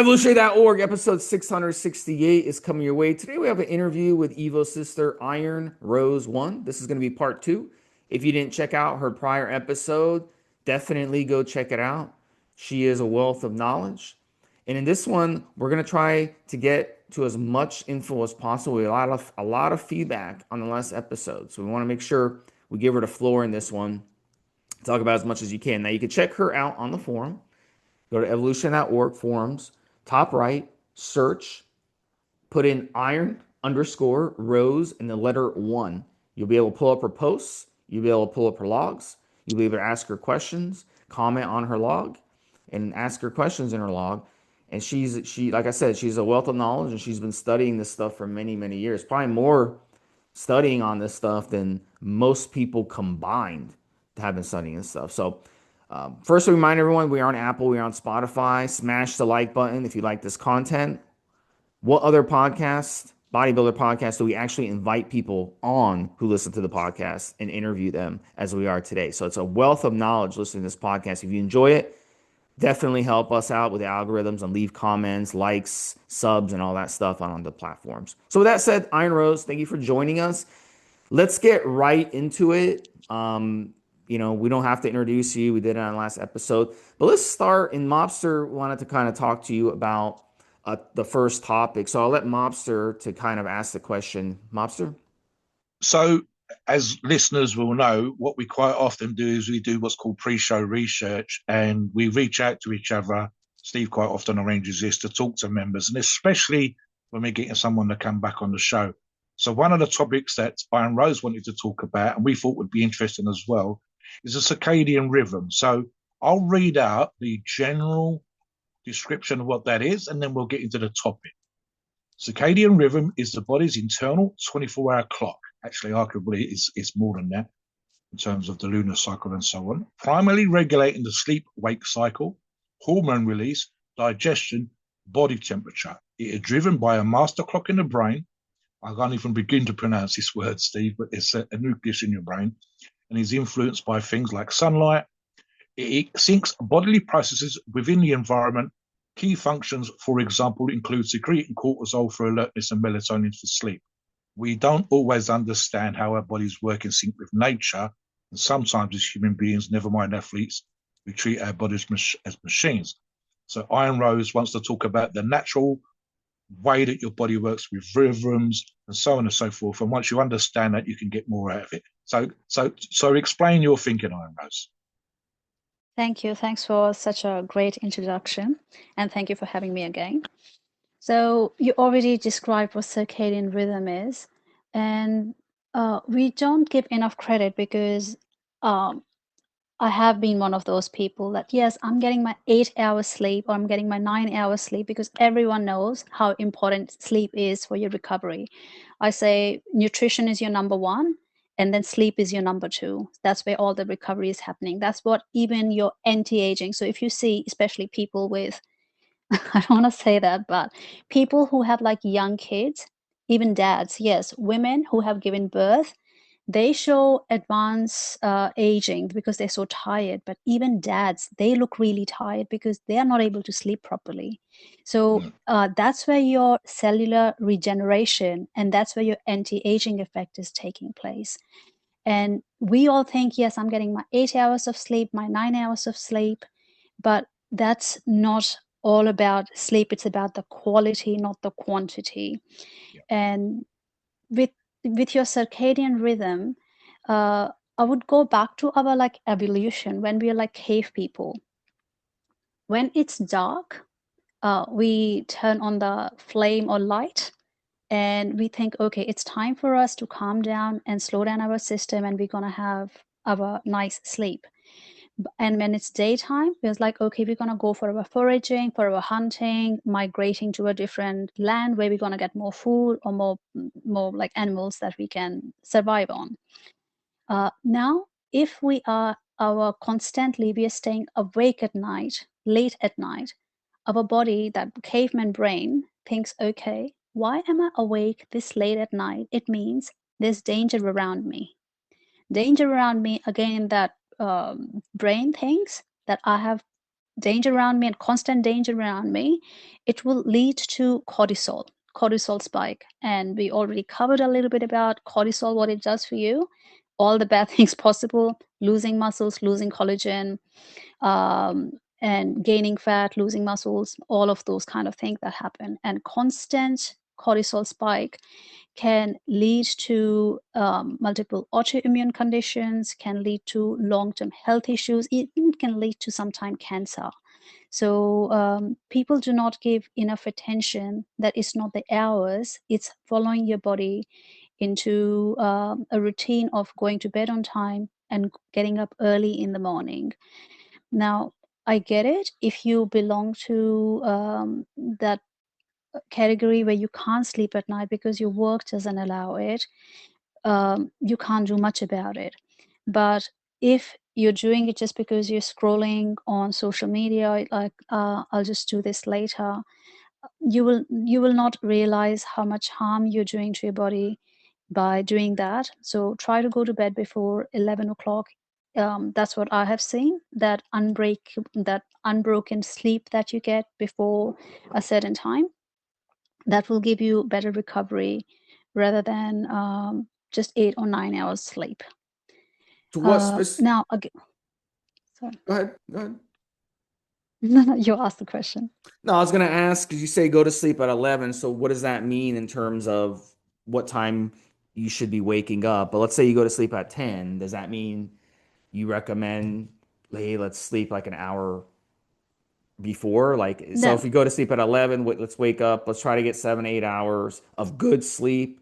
Evolutionary.org, episode 668 is coming your way. Today we have an interview with EVO sister Iron Rose1. This is going to be part two. If you didn't check out her prior episode, definitely go check it out. She is a wealth of knowledge. And in this one, we're going to try to get to as much info as possible. We had a lot of feedback on the last episode. So we want to make sure we give her the floor in this one. Talk about as much as you can. Now you can check her out on the forum. Go to evolution.org forums, top right, search, put in iron underscore rose and the letter one. You'll be able to pull up her posts. You'll be able to pull up her logs. You'll be able to ask her questions, comment on her log, and ask her questions in her log. And like I said, she's a wealth of knowledge, and she's been studying this stuff for many, many years. Probably more studying on this stuff than most people combined have been studying this stuff. So first, to remind everyone, we are on Apple, we are on Spotify. Smash the like button if you like this content. What other podcasts, bodybuilder podcasts, do we actually invite people on who listen to the podcast and interview them as we are today? So it's a wealth of knowledge listening to this podcast. If you enjoy it, definitely help us out with the algorithms and leave comments, likes, subs, and all that stuff on the platforms. So with that said, Iron Rose, thank you for joining us. Let's get right into it. We don't have to introduce you. We did it on the last episode. But let's start. And Mobster wanted to kind of talk to you about the first topic. So I'll let Mobster to kind of ask the question. Mobster? So, as listeners will know, what we quite often do is we do what's called pre-show research, and we reach out to each other. Steve quite often arranges this to talk to members, and especially when we're getting someone to come back on the show. So one of the topics that Iron Rose wanted to talk about, and we thought would be interesting as well, is a circadian rhythm. So I'll read out the general description of what that is, and then we'll get into the topic. Circadian rhythm is the body's internal 24-hour clock. Actually, arguably, it's more than that in terms of the lunar cycle and so on. Primarily regulating the sleep-wake cycle, hormone release, digestion, body temperature. It is driven by a master clock in the brain. I can't even begin to pronounce this word, Steve, but it's a nucleus in your brain, and is influenced by things like sunlight. It syncs bodily processes within the environment. Key functions, for example, include secreting cortisol for alertness and melatonin for sleep. We don't always understand how our bodies work in sync with nature, and sometimes as human beings, never mind athletes, we treat our bodies as machines. So Iron Rose wants to talk about the natural way that your body works with rhythms and so on and so forth. And once you understand that, you can get more out of it. So explain your thinking, Iron Rose. Thank you. Thanks for such a great introduction. And thank you for having me again. So you already described what circadian rhythm is. And we don't give enough credit because I have been one of those people that, yes, I'm getting my 8 hours sleep or I'm getting my 9 hours sleep because everyone knows how important sleep is for your recovery. I say nutrition is your number one, and then sleep is your number two. That's where all the recovery is happening. That's what even your anti-aging. So if you see, especially people with, I don't want to say that, but people who have like young kids, even dads, yes, women who have given birth, they show advanced aging because they're so tired. But even dads, they look really tired because they are not able to sleep properly. So that's where your cellular regeneration and that's where your anti-aging effect is taking place. And we all think, yes, I'm getting my 8 hours of sleep, my 9 hours of sleep, but that's not all about sleep. It's about the quality, not the quantity. Yeah. And with your circadian rhythm, I would go back to our like evolution when we are like cave people. When it's dark, we turn on the flame or light and we think, okay, it's time for us to calm down and slow down our system and we're going to have our nice sleep. And when it's daytime, it's like, okay, we're going to go for our foraging, for our hunting, migrating to a different land where we're going to get more food or more like animals that we can survive on. Now, if we are constantly, we are staying awake at night, late at night, our body, that caveman brain thinks, okay, why am I awake this late at night? It means there's danger around me. Danger around me, again, that brain thinks that I have danger around me and constant danger around me, it will lead to cortisol spike. And we already covered a little bit about cortisol, what it does for you, all the bad things possible, losing muscles, losing collagen, and gaining fat, losing muscles, all of those kind of things that happen. And constant cortisol spike can lead to multiple autoimmune conditions, can lead to long-term health issues, even can lead to sometimes cancer. So people do not give enough attention that it's not the hours, it's following your body into a routine of going to bed on time and getting up early in the morning. Now, I get it if you belong to that category where you can't sleep at night because your work doesn't allow it. You can't do much about it. But if you're doing it just because you're scrolling on social media, like I'll just do this later, you will not realize how much harm you're doing to your body by doing that. So try to go to bed before 11 o'clock. That's what I have seen, that unbroken sleep that you get before a certain time, that will give you better recovery rather than just 8 or 9 hours sleep. To what specific? Now, again, sorry. Go ahead. Go ahead. No, you asked the question. No, I was going to ask because you say go to sleep at 11. So what does that mean in terms of what time you should be waking up? But let's say you go to sleep at 10. Does that mean you recommend, hey, let's sleep like an hour before? Like, so if No, we go to sleep at 11, let's wake up. Let's try to get 7, 8 hours of good sleep.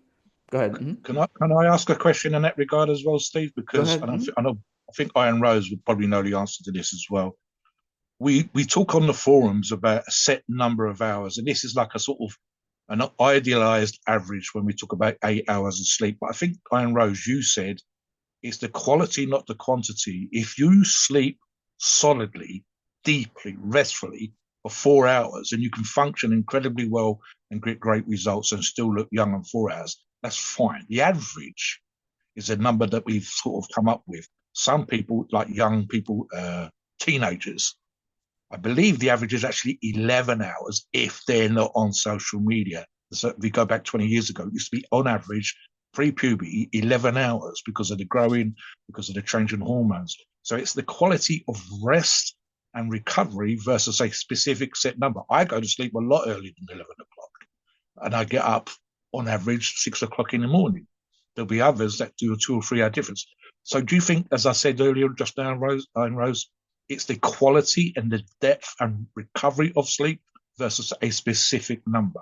Go ahead. Can I ask a question in that regard as well, Steve? Go Because ahead. I think Iron Rose would probably know the answer to this as well. We talk on the forums about a set number of hours, and this is like a sort of an idealized average when we talk about 8 hours of sleep. But I think, Iron Rose, you said it's the quality, not the quantity. If you sleep solidly, deeply, restfully for 4 hours, and you can function incredibly well and get great results and still look young in 4 hours, that's fine. The average is a number that we've sort of come up with. Some people, like young people, teenagers, I believe the average is actually 11 hours if they're not on social media. So if we go back 20 years ago, it used to be on average pre-puberty 11 hours because of the growing, because of the change in hormones. So it's the quality of rest and recovery versus a specific set number. I go to sleep a lot earlier than 11 o'clock and I get up on average 6 o'clock in the morning. There'll be others that do a 2 or 3 hour difference. So do you think, as I said earlier, just now, Rose, it's the quality and the depth and recovery of sleep versus a specific number?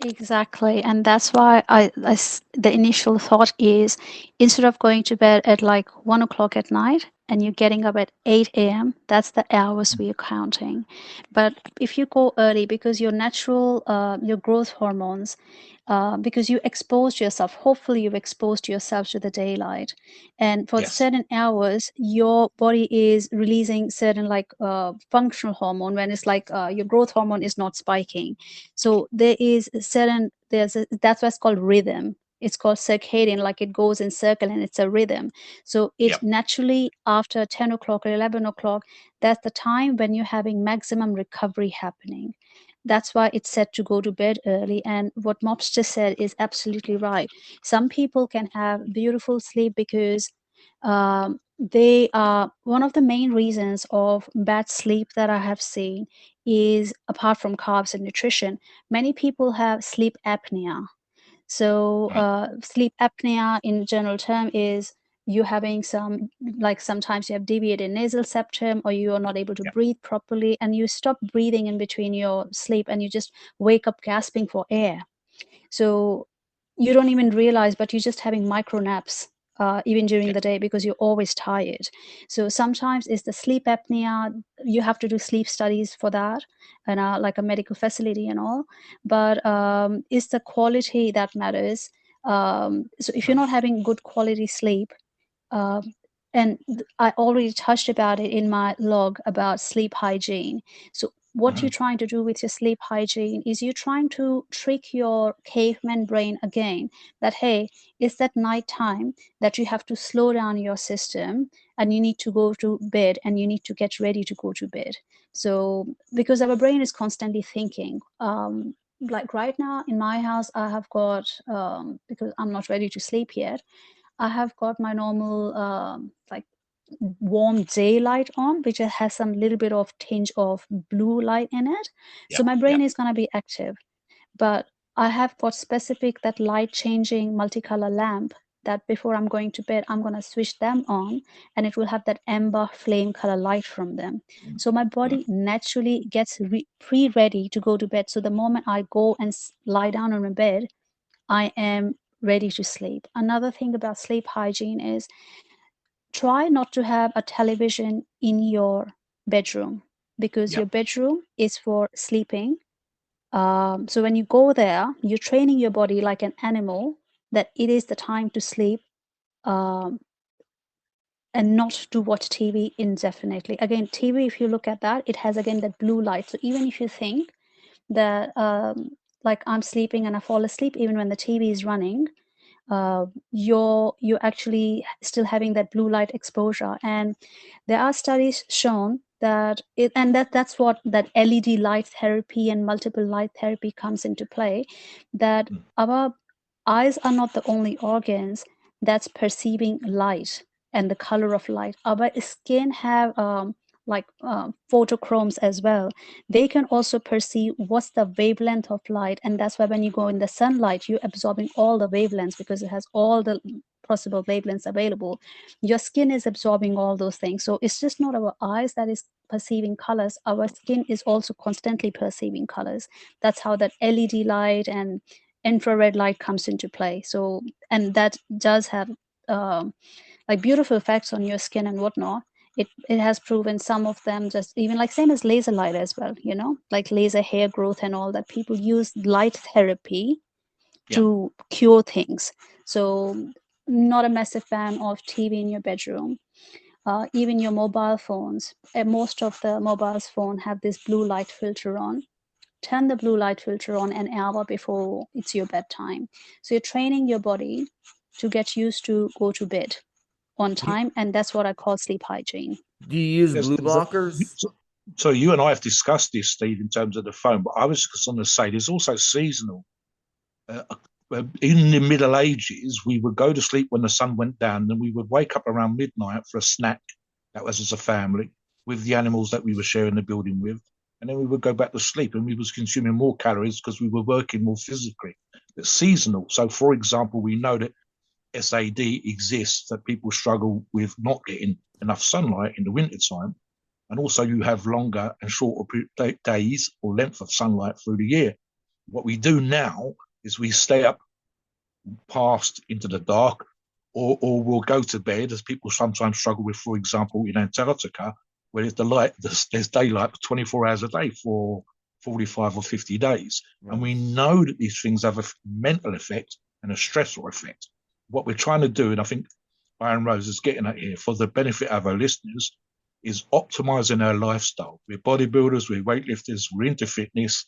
exactly. And that's why the initial thought is, instead of going to bed at like 1 o'clock at night and you're getting up at 8 a.m., that's the hours we are counting. But if you go early, because your natural, your growth hormones, because you exposed yourself, hopefully you've exposed yourself to the daylight, and for Yes. certain hours your body is releasing certain like functional hormone, when it's like your growth hormone is not spiking. So there is a certain, that's what's called rhythm. It's called circadian, like it goes in circle and it's a rhythm. So it Yep. naturally, after 10 o'clock or 11 o'clock, that's the time when you're having maximum recovery happening. That's why it's said to go to bed early. And what Mobster said is absolutely right. Some people can have beautiful sleep because they are, one of the main reasons of bad sleep that I have seen is, apart from carbs and nutrition, many people have sleep apnea. So Right. sleep apnea in general term is you having some, like sometimes you have deviated nasal septum, or you are not able to Yep. breathe properly and you stop breathing in between your sleep and you just wake up gasping for air. So you don't even realize, but you're just having micro naps even during Yep. the day because you're always tired. So sometimes it's the sleep apnea. You have to do sleep studies for that, and like a medical facility and all. But it's the quality that matters. So if you're not having good quality sleep, um, and I already touched about it in my log about sleep hygiene. So what you're trying to do with your sleep hygiene is you're trying to trick your caveman brain again that, hey, it's that night time that you have to slow down your system and you need to go to bed and you need to get ready to go to bed. So because our brain is constantly thinking, like right now in my house, I have got, because I'm not ready to sleep yet, I have got my normal like warm daylight on, which has some little bit of tinge of blue light in it. So my brain is going to be active. But I have got specific that light changing multicolor lamp that before I'm going to bed, I'm going to switch them on and it will have that amber flame color light from them. So my body naturally gets pre-ready to go to bed. So the moment I go and lie down on my bed, I am ready to sleep. Another thing about sleep hygiene is try not to have a television in your bedroom because your bedroom is for sleeping. So when you go there, you're training your body like an animal that it is the time to sleep, um, and not to watch TV indefinitely. Again, TV, if you look at that, it has again that blue light. So even if you think that like I'm sleeping and I fall asleep even when the TV is running, you're actually still having that blue light exposure. And there are studies shown that that's what that LED light therapy and multiple light therapy comes into play, that our eyes are not the only organs that's perceiving light and the color of light. Our skin have photochromes as well. They can also perceive what's the wavelength of light, and that's why when you go in the sunlight, you're absorbing all the wavelengths because it has all the possible wavelengths available. Your skin is absorbing all those things. So it's just not our eyes that is perceiving colors. Our skin is also constantly perceiving colors. That's how that LED light and infrared light comes into play. So, and that does have like beautiful effects on your skin and whatnot. It has proven some of them just even like same as laser light as well, you know, like laser hair growth and all that. People use light therapy to cure things. So not a massive fan of TV in your bedroom. Even your mobile phones, most of the mobile phone have this blue light filter on. Turn the blue light filter on an hour before it's your bedtime. So you're training your body to get used to go to bed on time, and that's what I call sleep hygiene. Do you use blue blockers? So you and I have discussed this, Steve, in terms of the phone, but I was going to say there's also seasonal. In the Middle Ages, we would go to sleep when the sun went down, and we would wake up around midnight for a snack. That was as a family with the animals that we were sharing the building with, and then we would go back to sleep, and we was consuming more calories because we were working more physically. It's seasonal. So, for example, we know that SAD exists, that people struggle with not getting enough sunlight in the wintertime. And also you have longer and shorter days or length of sunlight through the year. What we do now is we stay up past into the dark, or we'll go to bed, as people sometimes struggle with, for example, in Antarctica, where there's daylight 24 hours a day for 45 or 50 days. Right. And we know that these things have a mental effect and a stressor effect. What we're trying to do, and I think Iron Rose is getting at here for the benefit of our listeners, is optimizing our lifestyle. We're bodybuilders, we're weightlifters, we're into fitness.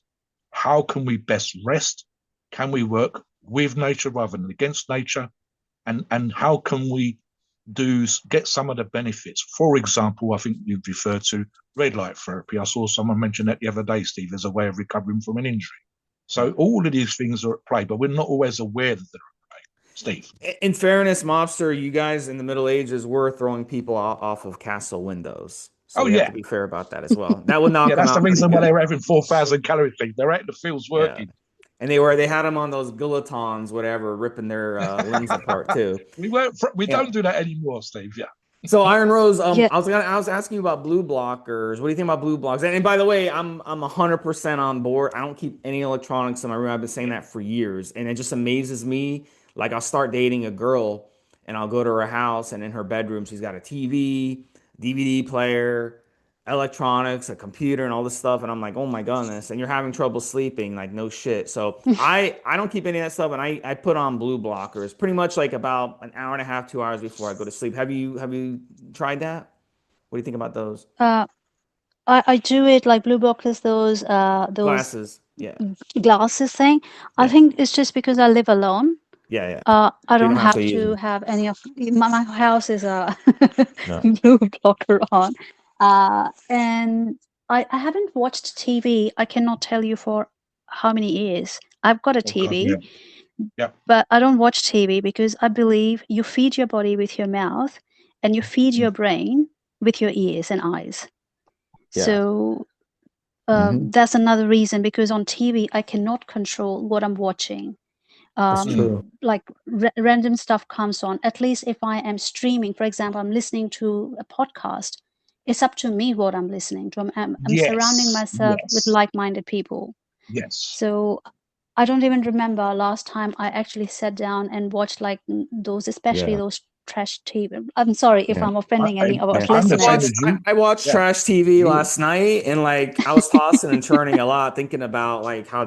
How can we best rest? Can we work with nature rather than against nature? And how can we get some of the benefits? For example, I think you've referred to red light therapy. I saw someone mention that the other day, Steve, as a way of recovering from an injury. So all of these things are at play, but we're not always aware that they're at play. Steve. In fairness, Mobster, you guys in the Middle Ages were throwing people off of castle windows. So we have to be fair about that as well. That would knock them out. That's the reason why they were having 4,000 calorie thing. They're out in the fields working. Yeah. And they had them on those guillotines, whatever, ripping their limbs apart too. We don't do that anymore, Steve. Yeah. So Iron Rose, I was asking you about blue blockers. What do you think about blue blockers? And by the way, I'm 100% on board. I don't keep any electronics in my room. I've been saying that for years, and it just amazes me. Like I'll start dating a girl, and I'll go to her house, and in her bedroom, she's got a TV, DVD player, electronics, a computer, and all this stuff. And I'm like, oh my goodness. And you're having trouble sleeping, like no shit. So I don't keep any of that stuff, and I put on blue blockers pretty much like about an hour and a half, 2 hours before I go to sleep. Have you tried that? What do you think about those? I do it like Blue Book is those Glasses. Yeah. glasses thing. I Yeah. think it's just because I live alone. Yeah. Yeah. I You don't don't have have to use to them. have any of my house is a No. blue blocker on. And I haven't watched TV. I cannot tell you for how many years. I've got a Oh God, yeah, TV, yeah, but I don't watch TV because I believe you feed your body with your mouth and you feed your brain with your ears and eyes. Yeah. So Hmm. that's another reason, because on TV I cannot control what I'm watching. That's true. Like random stuff comes on. At least if I am streaming, for example, I'm listening to a podcast, it's up to me what I'm listening to. I'm surrounding yes, myself with yes, like-minded people. yes. So I don't even remember last time I actually sat down and watched like those, especially Yeah. those trash TV. I'm sorry if Yeah. I'm offending any of our Yeah, I'm the I same listeners. watched as you. I watched Yeah, trash TV yeah. last night, and like I was tossing and turning a lot, thinking about like how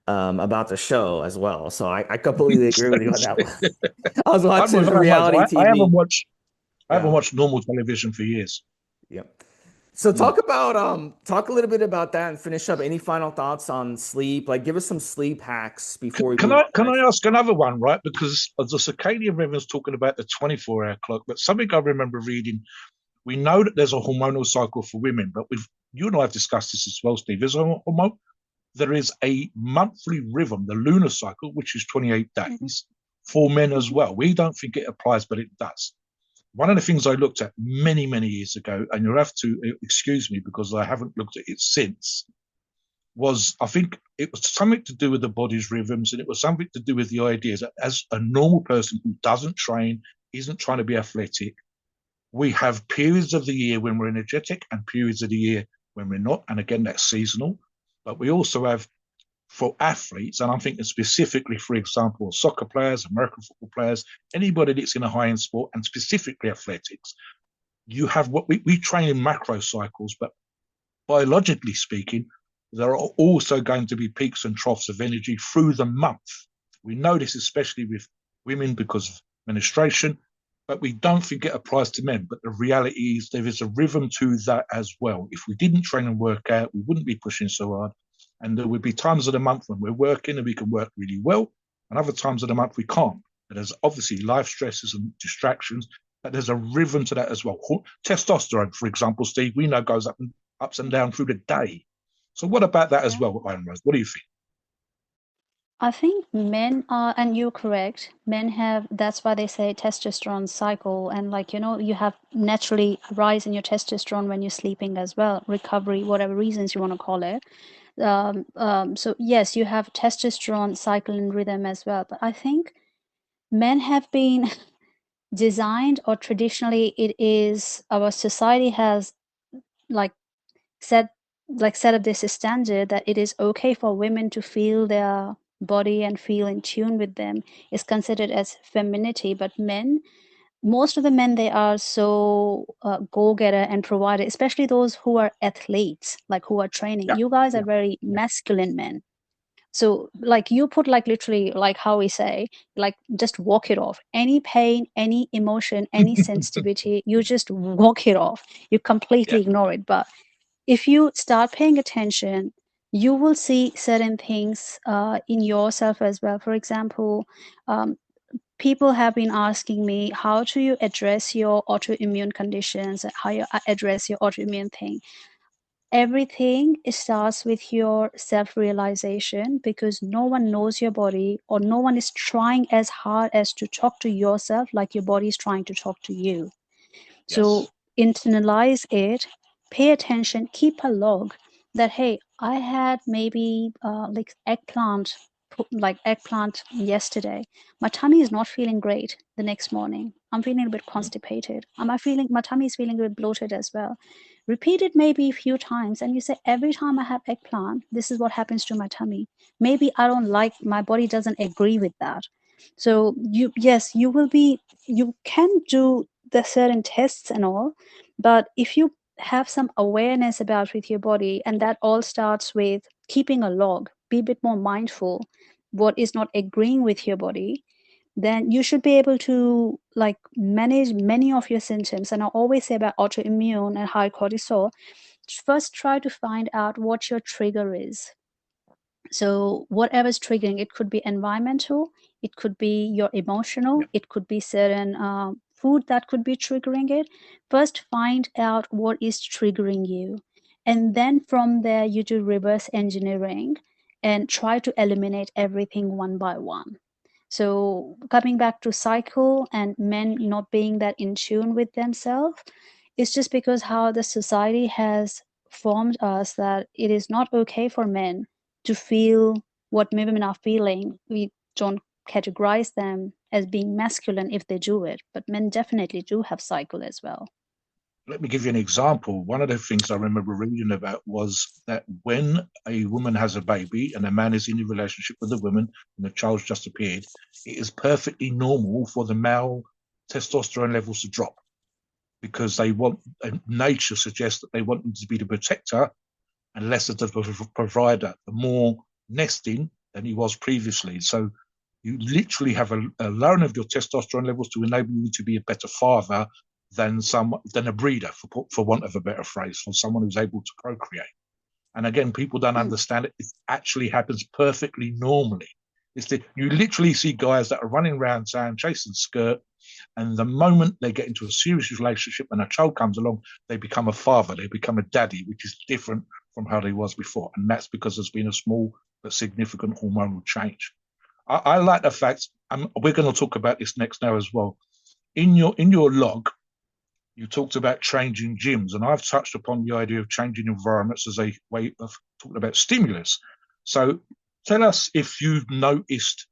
about the show as well. So I completely agree with you on that one. I was I'm watching with you. Much. reality I haven't TV. watched. I haven't Yeah. watched normal television for years. Yep. So Mm. talk a little bit about that and finish up. Any final thoughts on sleep? Like give us some sleep hacks before we Can move I on to the can I next. ask another one, right? Because the circadian rhythm is talking about the 24-hour clock, but something I remember reading. We know that there's a hormonal cycle for women, but you and I have discussed this as well, Steve. There is a monthly rhythm, the lunar cycle, which is 28 Mhm, days, for men as mhm, well. We don't think it applies, but it does. One of the things I looked at many, many years ago, and you'll have to excuse me because I haven't looked at it since, was I think it was something to do with the body's rhythms, and it was something to do with the idea that as a normal person who doesn't train, isn't trying to be athletic, we have periods of the year when we're energetic and periods of the year when we're not. And again, that's seasonal. But we also have for athletes, and I'm thinking specifically, for example, soccer players, American football players, anybody that's in a high end sport, and specifically athletics, you have what we train in macro cycles, but biologically speaking, there are also going to be peaks and troughs of energy through the month. We know this especially with women because of menstruation, but we don't think it applies to men. But the reality is there is a rhythm to that as well. If we didn't train and work out, we wouldn't be pushing so hard. And there would be times of the month when we're working and we can work really well, and other times of the month we can't. And there's obviously life stresses and distractions, but there's a rhythm to that as well. Testosterone, for example, Steve, we know goes ups and down through the day. So what about that as yeah. well, Iron Rose? What do you think? I think men are, and you're correct, men have, that's why they say testosterone cycle. And like, you have naturally a rise in your testosterone when you're sleeping as well, recovery, whatever reasons you want to call it. So yes, you have testosterone cycle and rhythm as well. But I think men have been designed, or traditionally it is, our society has like set set up this standard that it is okay for women to feel their body and feel in tune with them, is considered as femininity. But men, most of the men, they are so go-getter and provider, especially those who are athletes, like who are training. Yeah, You guys yeah, are very yeah, masculine men. So like you put like literally like how we say, like just walk it off. Any pain, any emotion, any sensitivity, you just walk it off. You yeah, completely ignore it. But if you start paying attention, you will see certain things in yourself as well. For example, um, people have been asking me, how do you address your autoimmune conditions, how you address your autoimmune thing. Everything starts with your self realization, because no one knows your body, or no one is trying as hard as to talk to yourself like your body is trying to talk to you. So yes, internalize it, pay attention, keep a log that, hey, I had maybe like eggplant yesterday. My tummy is not feeling great the next morning. I'm feeling a bit constipated. My tummy is feeling a bit bloated as well. Repeat it maybe a few times, and you say, every time I have eggplant, this is what happens to my tummy. Maybe I don't like, my body doesn't agree with that. So yes, you can do the certain tests and all, but if you have some awareness about with your body, and that all starts with keeping a log, be a bit more mindful what is not agreeing with your body, then you should be able to manage many of your symptoms. And I always say about autoimmune and high cortisol, first try to find out what your trigger is. So whatever's triggering, it could be environmental, it could be your emotional, it could be certain food that could be triggering it. First find out what is triggering you, and then from there you do reverse engineering and try to eliminate everything one by one. So coming back to cycle and men not being that in tune with themselves, it's just because how the society has formed us that it is not okay for men to feel what women are feeling. We don't categorize them as being masculine if they do it, but men definitely do have cycle as well. Let me give you an example. One of the things I remember reading about was that when a woman has a baby and a man is in a relationship with a woman and the child's just appeared, it is perfectly normal for the male testosterone levels to drop, because they want, nature suggests that they want them to be the protector and less of the provider, the more nesting than he was previously. So you literally have a lowering of your testosterone levels to enable you to be a better father than a breeder, for want of a better phrase, for someone who's able to procreate. And again, people don't understand it. It actually happens perfectly normally. You literally see guys that are running around town chasing skirt, and the moment they get into a serious relationship and a child comes along, they become a father, they become a daddy, which is different from how they was before. And that's because there's been a small but significant hormonal change. I like the fact, we're going to talk about this next now as well. In your log, you talked about changing gyms, and I've touched upon the idea of changing environments as a way of talking about stimulus. So tell us if you've noticed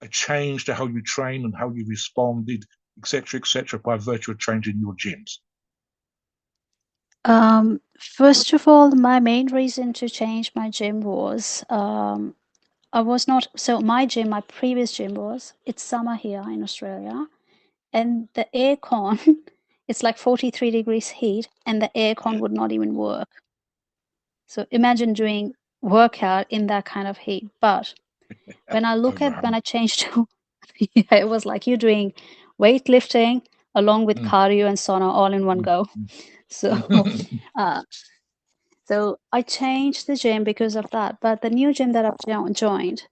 a change to how you train and how you responded, etc., by virtue of changing your gyms. First of all, my main reason to change my gym was I was not so my previous gym was, it's summer here in Australia, and the aircon it's like 43 degrees heat, and the aircon would not even work. So imagine doing workout in that kind of heat. But when I changed to yeah, it was like you're doing weightlifting along with cardio and sauna all in one go. So uh, so I changed the gym because of that. But the new gym that I've joined,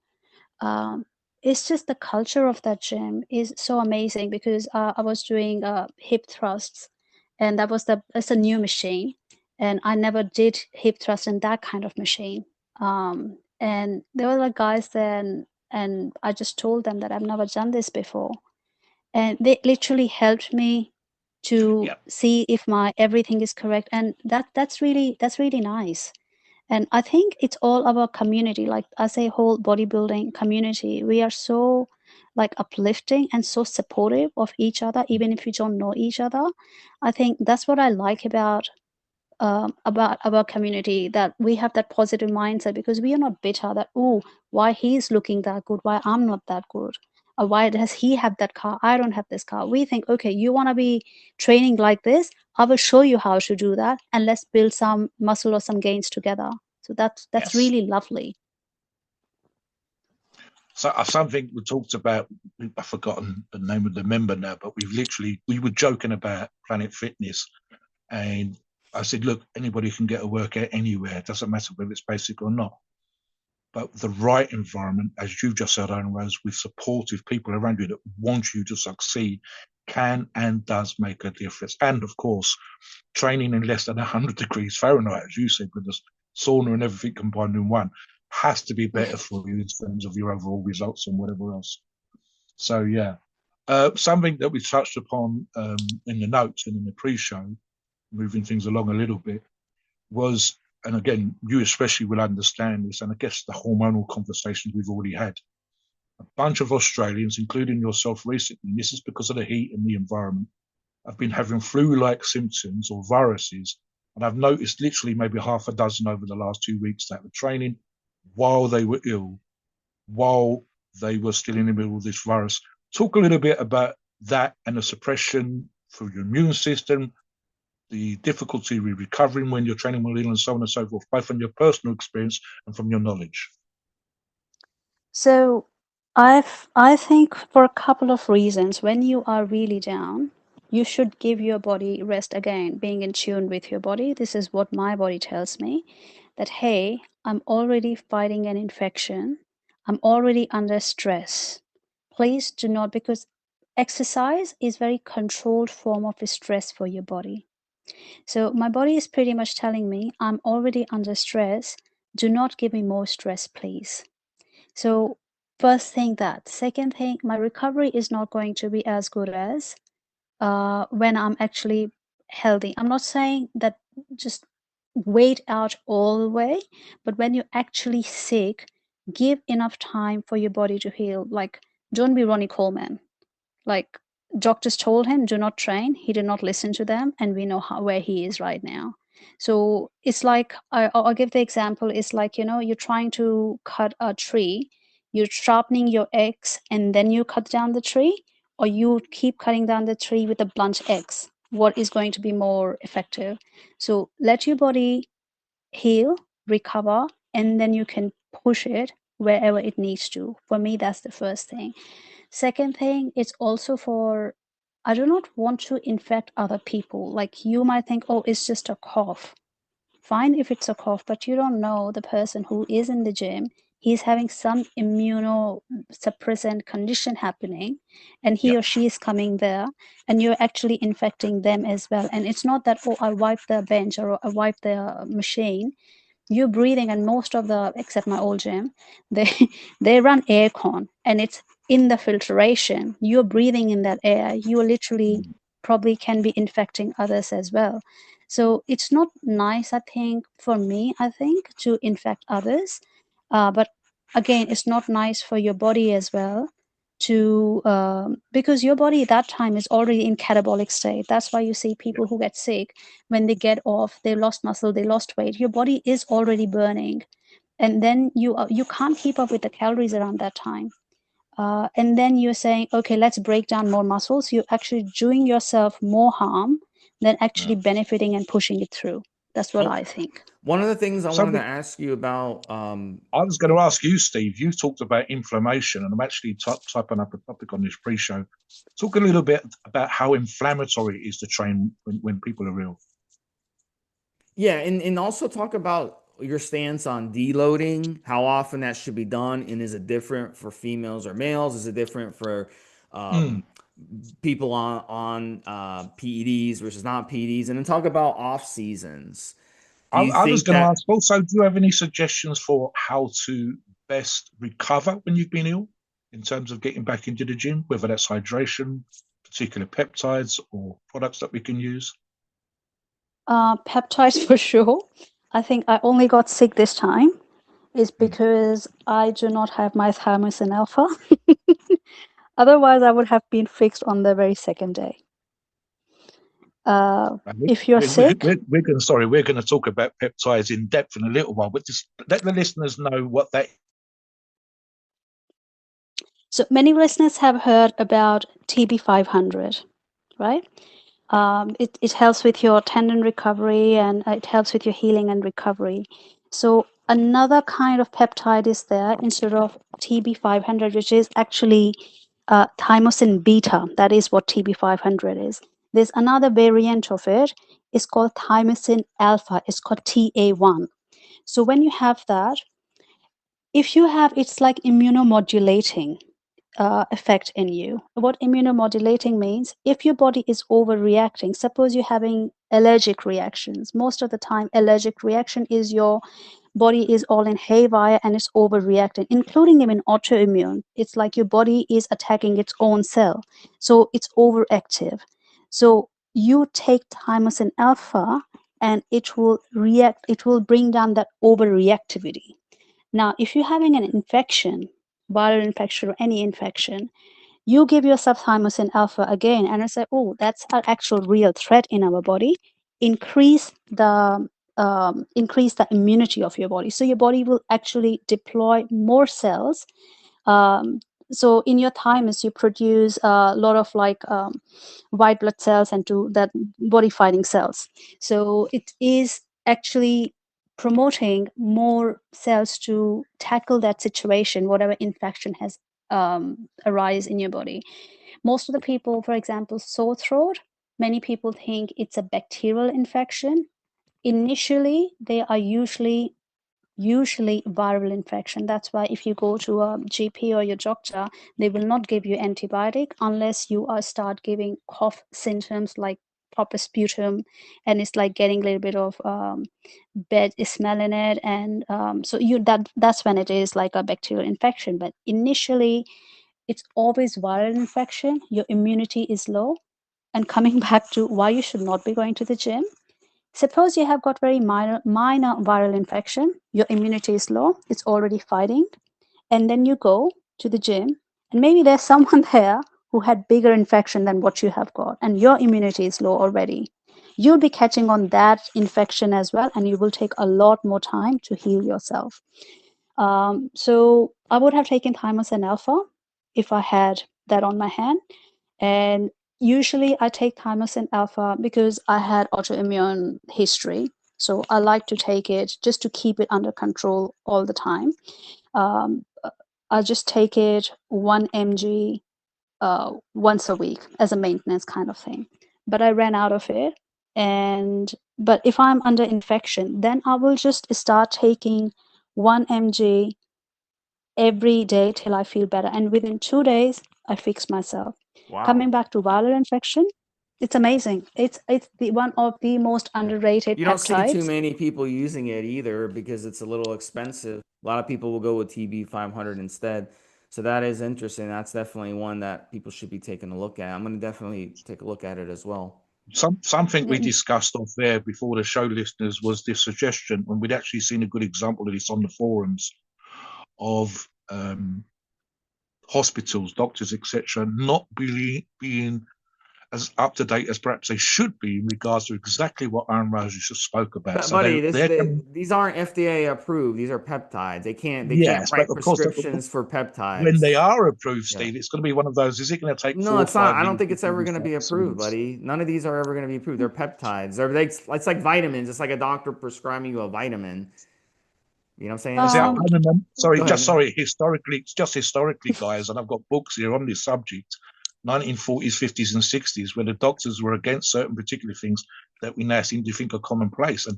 it's just the culture of that gym is so amazing, because I was doing hip thrusts, and it's a new machine, and I never did hip thrust in that kind of machine. And there were like guys there, and I just told them that I've never done this before, and they literally helped me to see if my everything is correct, and that's really nice. And I think it's all about community. Like as a whole bodybuilding community, we are so like uplifting and so supportive of each other, even if we don't know each other. I think that's what I like about our community, that we have that positive mindset, because we are not bitter that, oh, why he's looking that good, why I'm not that good, or why does he have that car, I don't have this car. We think, okay, you want to be training like this, I will show you how to do that, and let's build some muscle or some gains together. So that's really lovely. So something we talked about, I've forgotten the name of the member now, but we were joking about Planet Fitness, and I said, look, anybody can get a workout anywhere. It doesn't matter whether it's basic or not. But the right environment, as you just said, Iron Rose, with supportive people around you that want you to succeed, can and does make a difference. And of course, training in less than 100 degrees Fahrenheit, as you said, with the sauna and everything combined in one, has to be better for you in terms of your overall results and whatever else. So, yeah. Something that we touched upon in the notes and in the pre-show, moving things along a little bit, was, and again, you especially will understand this, and I guess the hormonal conversations we've already had. A bunch of Australians, including yourself recently, and this is because of the heat and the environment, have been having flu-like symptoms or viruses. And I've noticed literally maybe half a dozen over the last 2 weeks that were training while they were ill, while they were still in the middle of this virus. Talk a little bit about that and the suppression for your immune system, the difficulty with recovering when you're training while ill, and so on and so forth, both from your personal experience and from your knowledge. So I think for a couple of reasons, when you are really down, you should give your body rest. Again, being in tune with your body. This is what my body tells me, that, hey, I'm already fighting an infection. I'm already under stress. Please do not, because exercise is very controlled form of stress for your body. So my body is pretty much telling me, I'm already under stress. Do not give me more stress, please. So first thing that. Second thing, my recovery is not going to be as good as when I'm actually healthy. I'm not saying that just wait out all the way, but when you're actually sick, give enough time for your body to heal. Like, don't be Ronnie Coleman. Like, doctors told him, do not train. He did not listen to them, and we know where he is right now. So it's like, I'll give the example. It's like, you're trying to cut a tree, you're sharpening your axe, and then you cut down the tree, or you keep cutting down the tree with a blunt axe. What is going to be more effective? So let your body heal, recover, and then you can push it wherever it needs to. For me, that's the first thing. Second thing, it's also for, I do not want to infect other people. Like, you might think, oh, it's just a cough. Fine if it's a cough, but you don't know the person who is in the gym. He's having some immunosuppressant condition happening, and he Yep. or she is coming there, and you're actually infecting them as well. And it's not that, oh, I wiped the bench or I wiped the machine. You're breathing, and most of the, except my old gym, they they run aircon, and it's in the filtration. You're breathing in that air. You literally probably can be infecting others as well. So it's not nice, I think, for me, I think, to infect others. But again, it's not nice for your body as well to, because your body at that time is already in catabolic state. That's why you see people who get sick, when they get off, they lost muscle, they lost weight, your body is already burning, and then you can't keep up with the calories around that time. And then you're saying, okay, let's break down more muscles. You're actually doing yourself more harm than actually benefiting and pushing it through. That's what Oh, I think. one of the things I So wanted to ask you about, I was going to ask you, Steve. You talked about inflammation, and I'm actually typing up a topic on this pre-show. Talk a little bit about how inflammatory it is to train when people are ill. yeah, and also talk about your stance on deloading, how often that should be done, and is it different for females or males? Is it different for people on PEDs versus not PEDs? And then talk about off seasons. Do you I was think going to that? ask also, do you have any suggestions for how to best recover when you've been ill in terms of getting back into the gym, whether that's hydration, particular peptides, or products that we can use? Peptides for sure. I think I only got sick this time is because I do not have my thymosin alpha. Otherwise, I would have been fixed on the very second day. If you're sick, We're going to, sorry, we're going to talk about peptides in depth in a little while, but just let the listeners know what that. so many listeners have heard about TB500, right? It helps with your tendon recovery, and it helps with your healing and recovery. So another kind of peptide is there instead of TB500, which is actually thymosin beta. That is what TB500 is. There's another variant of it. It's called thymosin alpha. It's called TA1. So when you have that, if you have, it's like immunomodulating effect in you. What immunomodulating means, if your body is overreacting, suppose you're having allergic reactions. Most of the time, allergic reaction is your body is all in haywire and it's overreacting, including even autoimmune. It's like your body is attacking its own cell. So it's overactive. So you take thymosin alpha and it will react, it will bring down that overreactivity. Now, if you're having an infection, viral infection or any infection, you give yourself thymosin alpha again, and I say, oh, that's an actual real threat in our body. Increase the immunity of your body, so your body will actually deploy more cells. So in your thymus, you produce a lot of white blood cells and to that body fighting cells. So it is actually promoting more cells to tackle that situation, whatever infection has arise in your body. Most of the people, for example, sore throat, many people think it's a bacterial infection. Initially, they are usually viral infection. That's why if you go to a GP or your doctor, they will not give you antibiotic unless you are start giving cough symptoms like proper sputum, and it's like getting a little bit of bad smell in it, and so that's when it is like a bacterial infection. But initially, it's always viral infection. Your immunity is low. And coming back to why you should not be going to the gym, suppose you have got very minor viral infection, your immunity is low, it's already fighting, and then you go to the gym, and maybe there's someone there who had bigger infection than what you have got, and your immunity is low already. You'll be catching on that infection as well, and you will take a lot more time to heal yourself. So I would have taken thymosin alpha if I had that on my hand. And usually I take thymosin alpha because I had autoimmune history. So I like to take it just to keep it under control all the time. I just take it 1 mg once a week as a maintenance kind of thing. But I ran out of it. But if I'm under infection, then I will just start taking 1 mg every day till I feel better. And within 2 days, I fix myself. Wow. Coming back to viral infection, it's amazing. It's one of the most underrated You don't see too peptides. many people using it either because it's a little expensive. A lot of people will go with TB 500 instead. So that is interesting. That's definitely one that people should be taking a look at. I'm going to definitely take a look at it as well. Something we discussed off there before the show, listeners, was this suggestion, and we'd actually seen a good example of this on the forums, of hospitals, doctors, etc., not being as up to date as perhaps they should be in regards to exactly what Iron Rose just spoke about. But, buddy, these aren't FDA approved. These are peptides. They can't write prescriptions for peptides. When they are approved, Steve, it's going to be one of those. Is it going to take? No, it's not. I don't think it's ever going to be approved, buddy. None of these are ever going to be approved. They're peptides. It's like vitamins. It's like a doctor prescribing you a vitamin. You know what I'm saying? Historically, guys, and I've got books here on this subject. 1940s, 50s, and 60s, where the doctors were against certain particular things that we now seem to think are commonplace. And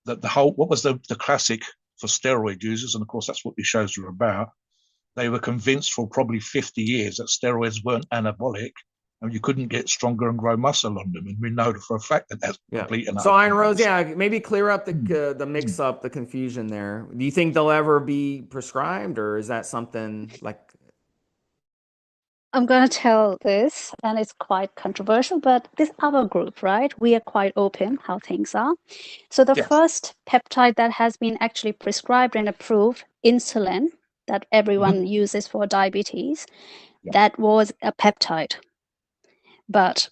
what was the classic for steroid users? And of course, that's what these shows are about. They were convinced for probably 50 years that steroids weren't anabolic and you couldn't get stronger and grow muscle on them. And we know for a fact that that's complete and utter. So Iron Rose, maybe clear up the mix up, the confusion there. Do you think they'll ever be prescribed, or is that something like? I'm going to tell this, and it's quite controversial, but this other group, right? We are quite open how things are. So the first peptide that has been actually prescribed and approved, insulin, that everyone uses for diabetes, that was a peptide. But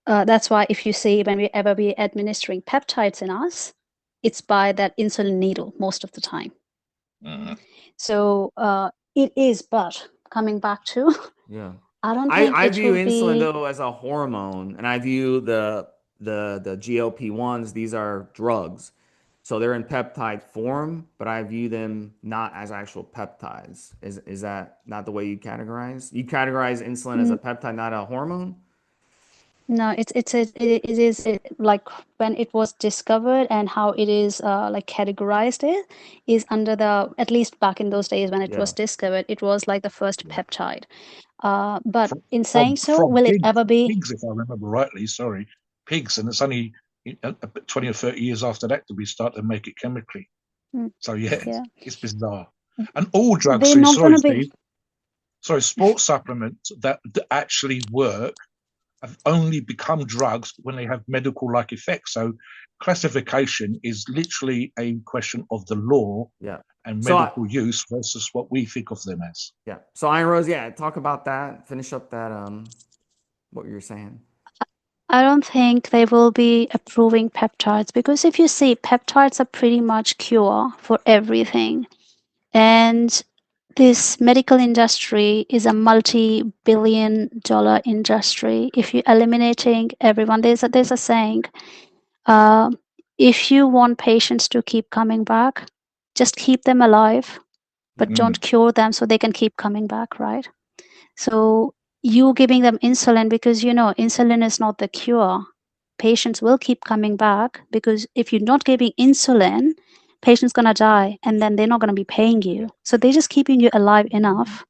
that's why if you see when we ever be administering peptides in us, it's by that insulin needle most of the time. So it is, but coming back to... I view insulin though as a hormone, and I view the GLP-1s, these are drugs. So they're in peptide form, but I view them not as actual peptides. Is that not the way you categorize? You categorize insulin as a peptide, not a hormone? No, it is like when it was discovered and how it is like categorized is under the, at least back in those days when it was discovered, it was like the first peptide. But in saying so, will it ever be? Pigs, if I remember rightly, pigs, and it's only 20 or 30 years after that that we start to make it chemically. So it's bizarre. And all drugs, sports supplements that actually work have only become drugs when they have medical-like effects. So classification is literally a question of the law and medical use versus what we think of them as. So Iron Rose, talk about that. Finish up that what you were saying. I don't think they will be approving peptides, because if you see, peptides are pretty much cure for everything. And this medical industry is a multi-billion-dollar industry. If you're eliminating everyone, there's a saying, if you want patients to keep coming back, just keep them alive, but don't cure them so they can keep coming back, right? So you giving them insulin because, insulin is not the cure. patients will keep coming back, because if you're not giving insulin, patient's going to die, and then they're not going to be paying you. So they're just keeping you alive enough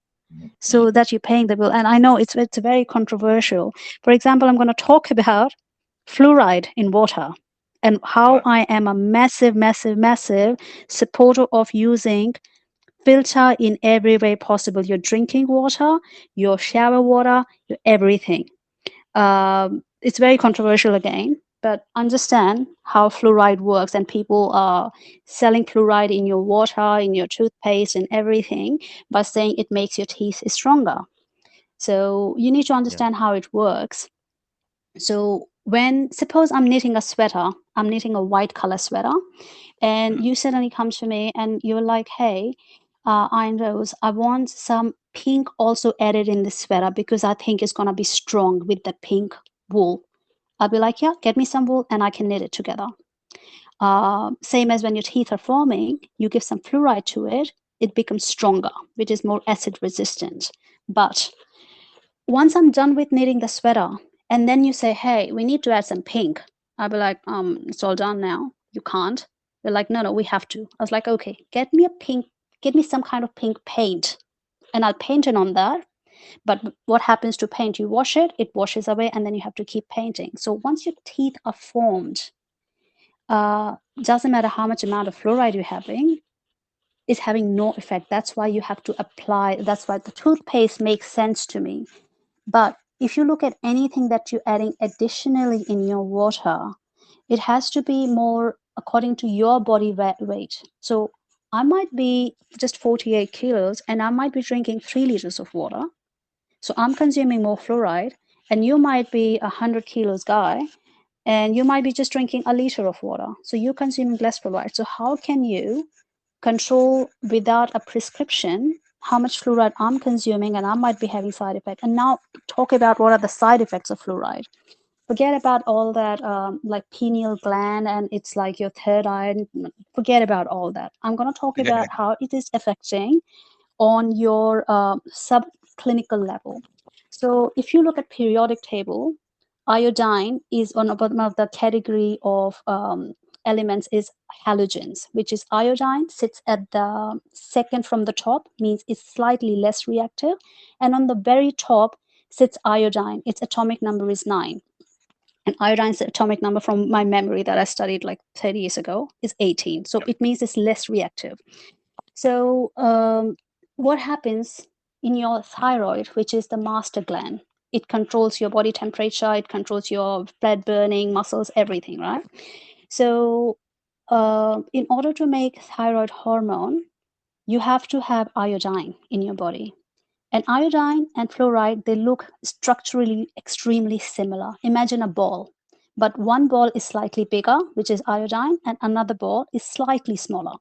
so that you're paying the bill. And I know it's very controversial. For example, I'm going to talk about fluoride in water and how I am a massive, massive, massive supporter of using filter in every way possible. Your drinking water, your shower water, your everything. It's very controversial again, but understand how fluoride works, and people are selling fluoride in your water, in your toothpaste, and everything by saying it makes your teeth stronger. So you need to understand how it works. So suppose I'm knitting a sweater, I'm knitting a white color sweater, and you suddenly come to me and you're like, hey, Iron Rose, I want some pink also added in the sweater because I think it's going to be strong with the pink wool. I'll be like, yeah, get me some wool and I can knit it together. Same as when your teeth are forming, you give some fluoride to it, it becomes stronger, which is more acid resistant. But once I'm done with knitting the sweater, and then you say, hey, we need to add some pink, I'll be like, it's all done now. You can't. They're like, no, we have to. I was like, okay, get me some kind of pink paint, and I'll paint it on that. But what happens to paint? You wash it, it washes away, and then you have to keep painting. So once your teeth are formed, doesn't matter how much amount of fluoride you're having, it's having no effect. That's why you have to apply. That's why the toothpaste makes sense to me. But if you look at anything that you're adding additionally in your water, it has to be more according to your body weight. So I might be just 48 kilos and I might be drinking 3 liters of water. So I'm consuming more fluoride, and you might be a 100 kilos guy and you might be just drinking a liter of water. So you're consuming less fluoride. So how can you control without a prescription how much fluoride I'm consuming, and I might be having side effects? And now talk about what are the side effects of fluoride. Forget about all that, like pineal gland and it's like your third eye. Forget about all that. I'm going to talk about how it is affecting on your subclinical level. So if you look at periodic table, iodine is on one of the category of elements is halogens, which is iodine sits at the second from the top, means it's slightly less reactive, and on the very top sits iodine. Its atomic number is 9. And iodine's atomic number, from my memory that I studied like 30 years ago, is 18. So it means it's less reactive. So what happens in your thyroid, which is the master gland? It controls your body temperature, it controls your blood burning, muscles, everything, right? So in order to make thyroid hormone, you have to have iodine in your body. And iodine and fluoride, they look structurally extremely similar. Imagine a ball, but one ball is slightly bigger, which is iodine, and another ball is slightly smaller.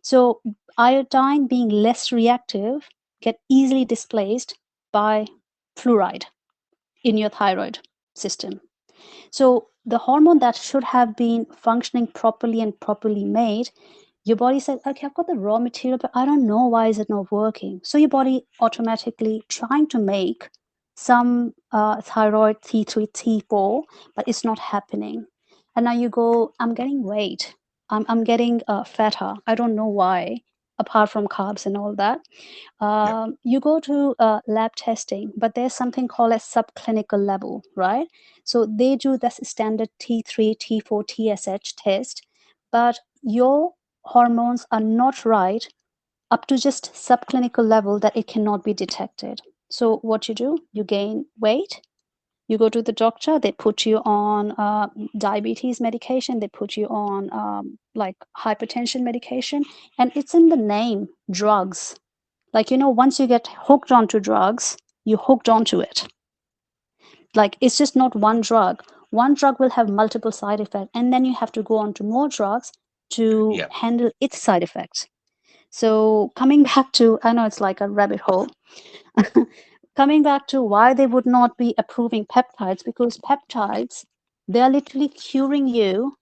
So iodine, being less reactive, get easily displaced by fluoride in your thyroid system. So the hormone that should have been functioning properly and properly made, your body says, okay, I've got the raw material, but I don't know why is it not working. So your body automatically trying to make some thyroid T3, T4, but it's not happening. And now you go, I'm getting weight. I'm getting fatter. I don't know why, apart from carbs and all that. You go to lab testing, but there's something called a subclinical level, right? So they do this standard T3, T4, TSH test, but your hormones are not right up to just subclinical level that it cannot be detected. So what you do, you gain weight, you go to the doctor, they put you on diabetes medication, they put you on like hypertension medication, and it's in the name, drugs. Like, once you get hooked onto drugs, you hooked onto it. Like, it's just not one drug. One drug will have multiple side effects, and then you have to go on to more drugs to handle its side effects. So coming back to, I know it's like a rabbit hole. Coming back to why they would not be approving peptides, because peptides, they are literally curing you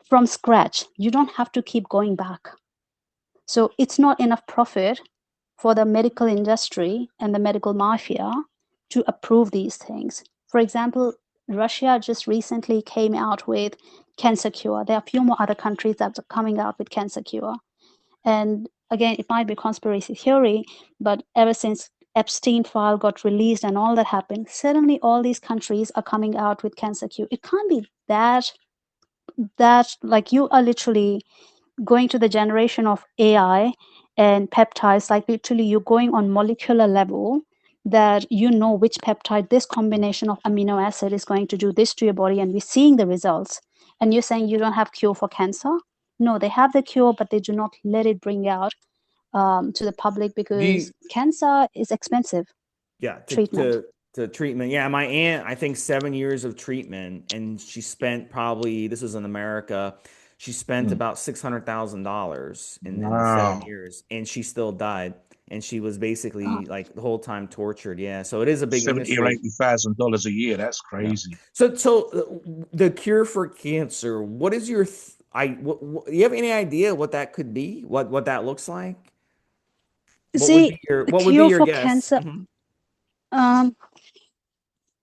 from scratch. You don't have to keep going back. So it's not enough profit for the medical industry and the medical mafia to approve these things. For example, Russia just recently came out with cancer cure. There are a few more other countries that are coming out with cancer cure. And again, it might be conspiracy theory, but ever since Epstein file got released and all that happened, suddenly all these countries are coming out with cancer cure. It can't be that like you are literally going to the generation of AI and peptides, like literally you're going on molecular level that you know which peptide, this combination of amino acid is going to do this to your body, and we're seeing the results. And you're saying you don't have cure for cancer? No, they have the cure, but they do not let it bring out to the public because cancer is expensive Yeah, treatment. to treatment. Yeah, my aunt, I think 7 years of treatment, and she spent probably, this was in America, she spent about $600,000 in Wow. 7 years, and she still died. And she was basically God. like the whole time tortured. Yeah, so it is a big 70 or industry. $80,000 a year. That's Yeah. crazy. So the cure for cancer. What is your do you have any idea what that could be? What that looks like? See, the What would be cure your for guess? cancer, um,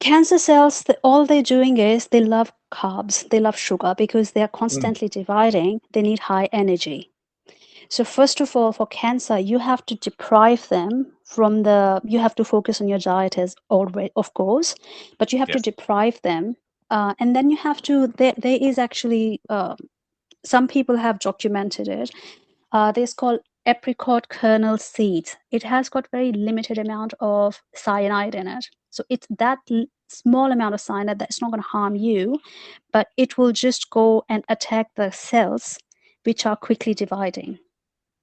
cancer cells, all they're doing is they love carbs, they love sugar because they're constantly dividing, they need high energy. So first of all, for cancer, you have to deprive them from you have to focus on your diet as already, of course, but you have to Yes. deprive them. And then you have to, there is actually, some people have documented it. This called apricot kernel seeds. It has got very limited amount of cyanide in it. So it's that small amount of cyanide that's not going to harm you, but it will just go and attack the cells which are quickly dividing.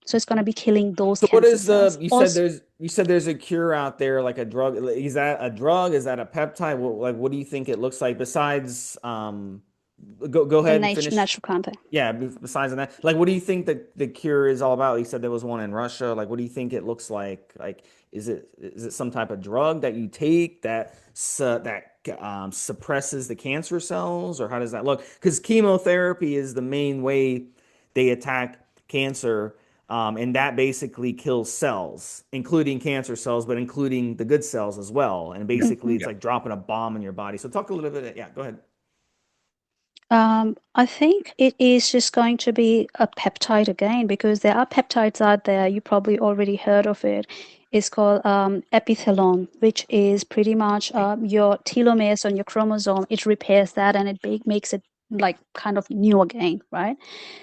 So it's going to be killing those So what cancer is cells. Also, you said there's a cure out there, like a drug. Is that a drug? Is that a peptide? What do you think it looks like besides go the ahead and finish. natural content. Yeah, besides that, like, what do you think the cure is all about? You said there was one in Russia. Like, what do you think it looks like? Like, is it some type of drug that you take that suppresses the cancer cells, or how does that look? Because chemotherapy is the main way they attack cancer, and that basically kills cells, including cancer cells, but including the good cells as well. And basically, it's Yeah. like dropping a bomb in your body. So talk a little bit. Yeah, go ahead. I think it is just going to be a peptide again because there are peptides out there. You probably already heard of it. It's called epithelon, which is pretty much your telomeres on your chromosome. It repairs that and it makes it like kind of new again, right?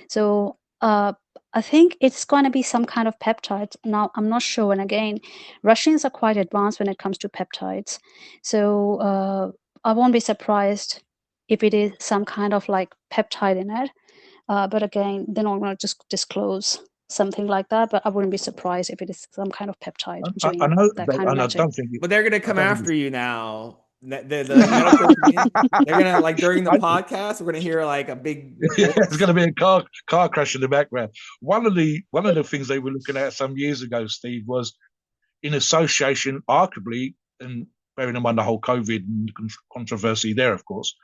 So I think it's going to be some kind of peptides. Now, I'm not sure. And again, Russians are quite advanced when it comes to peptides. So I won't be surprised if it is some kind of like peptide in it. But again, they're not going to just disclose something like that. But I wouldn't be surprised if it is some kind of peptide I doing know, that kind of and I magic. don't think But they're gonna I come don't think after you now. The medical community. They're gonna, like, during the podcast, we're gonna hear like a big it's going to be a car crash in the background. One of the things they were looking at some years ago, Steve, was in association, arguably, and bearing in mind the whole COVID and controversy there, of course,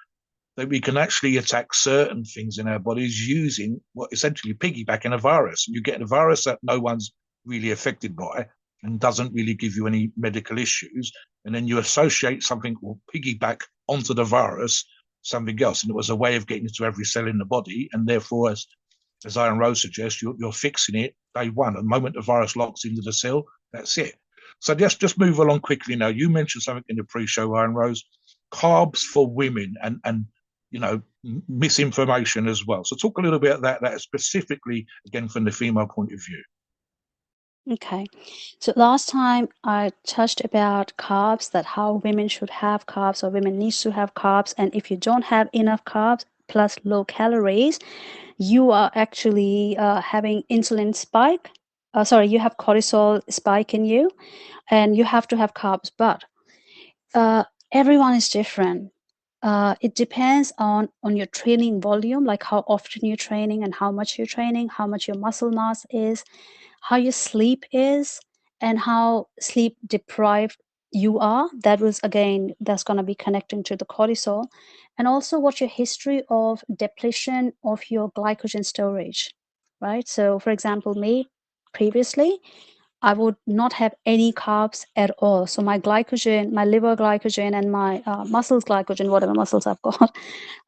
that we can actually attack certain things in our bodies using what essentially piggybacking a virus. You get a virus that no one's really affected by and doesn't really give you any medical issues, and then you associate something or piggyback onto the virus something else, and it was a way of getting into every cell in the body, and therefore, as Iron Rose suggests, you're fixing it day one. The moment the virus locks into the cell, that's it. So just move along quickly now. You mentioned something in the pre-show, Iron Rose, carbs for women, and misinformation as well. So talk a little bit about that specifically, again, from the female point of view. Okay, so last time I touched about carbs, that how women should have carbs or women needs to have carbs, and if you don't have enough carbs plus low calories, you are actually having insulin spike. Sorry, you have cortisol spike in you, and you have to have carbs. But everyone is different. It depends on your training volume, like how often you're training and how much you're training, how much your muscle mass is, how your sleep is, and how sleep deprived you are. That was again, that's going to be connecting to the cortisol, and also what your history of depletion of your glycogen storage, right? So, for example, me previously, I would not have any carbs at all. So my glycogen, my liver glycogen, and my muscles glycogen, whatever muscles I've got,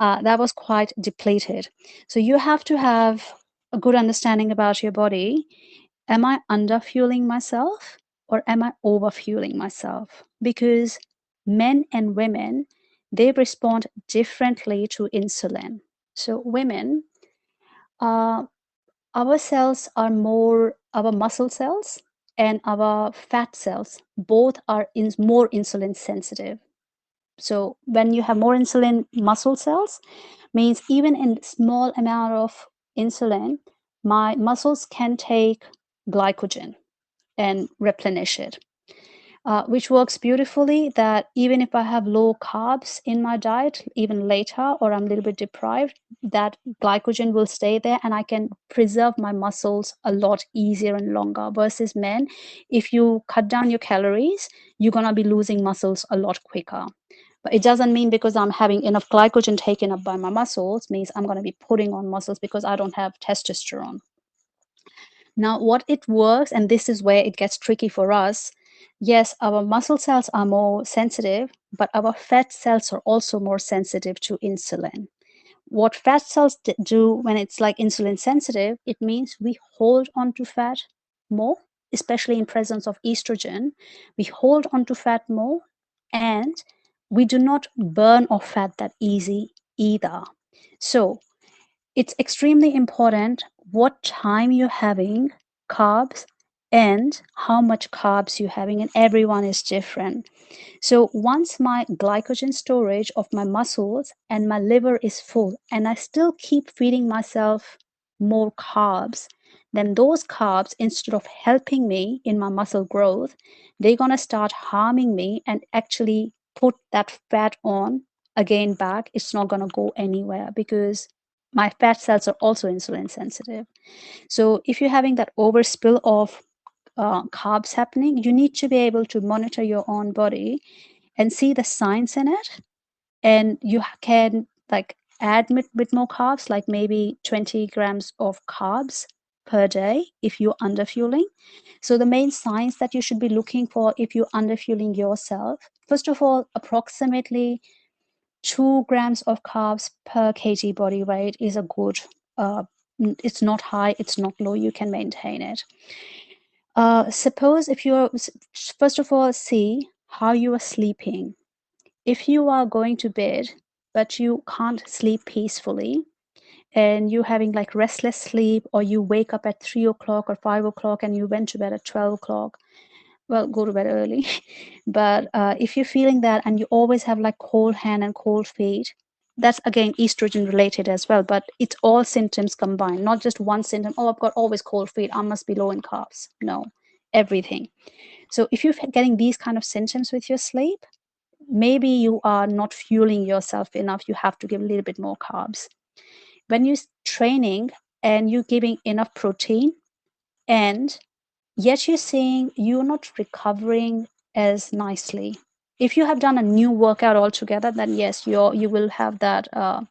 that was quite depleted. So you have to have a good understanding about your body. Am I underfueling myself or am I overfueling myself? Because men and women, they respond differently to insulin. So women, uh, our cells are more, our muscle cells and our fat cells both are more insulin sensitive. So when you have more insulin muscle cells, means even in small amount of insulin, my muscles can take glycogen and replenish it. Which works beautifully, that even if I have low carbs in my diet, even later, or I'm a little bit deprived, that glycogen will stay there and I can preserve my muscles a lot easier and longer. Versus men, if you cut down your calories, you're going to be losing muscles a lot quicker. But it doesn't mean because I'm having enough glycogen taken up by my muscles means I'm going to be putting on muscles because I don't have testosterone. Now, what it works, and this is where it gets tricky for us. Yes, our muscle cells are more sensitive, but our fat cells are also more sensitive to insulin. What fat cells do when it's like insulin sensitive, it means we hold on to fat more, especially in presence of estrogen. We hold on to fat more, and we do not burn off fat that easy either. So it's extremely important what time you're having carbs and how much carbs you're having, and everyone is different. So once my glycogen storage of my muscles and my liver is full and I still keep feeding myself more carbs, then those carbs, instead of helping me in my muscle growth, they're going to start harming me and actually put that fat on again back. It's not going to go anywhere because my fat cells are also insulin sensitive. So if you're having that overspill of carbs happening, you need to be able to monitor your own body and see the signs in it. And you can like add bit more carbs, like maybe 20 grams of carbs per day if you're underfueling. So the main signs that you should be looking for if you're underfueling yourself, first of all, approximately 2 grams of carbs per kg body weight is a good, it's not high, it's not low, you can maintain it. Suppose if you're, first of all, see how you are sleeping. If you are going to bed, but you can't sleep peacefully, and you're having like restless sleep, or you wake up at 3 o'clock or 5 o'clock and you went to bed at 12 o'clock, well, go to bed early. But if you're feeling that and you always have like cold hand and cold feet, that's again estrogen related as well, but it's all symptoms combined, not just one symptom. Oh, I've got always cold feet, I must be low in carbs. No, everything. So if you're getting these kind of symptoms with your sleep, maybe you are not fueling yourself enough. You have to give a little bit more carbs. When you're training and you're giving enough protein, and yet you're saying you're not recovering as nicely. If you have done a new workout altogether, then yes, you will have that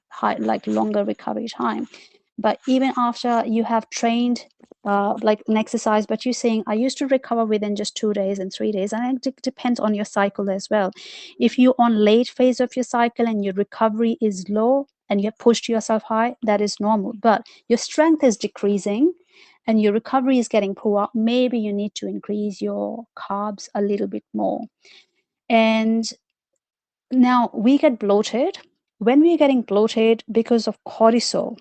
high, like longer recovery time. But even after you have trained like an exercise, but you're saying I used to recover within just 2 days and 3 days, and it depends on your cycle as well. If you're on late phase of your cycle and your recovery is low and you have pushed yourself high, that is normal. But your strength is decreasing and your recovery is getting poor, maybe you need to increase your carbs a little bit more. And now we get bloated. When we're getting bloated because of cortisol,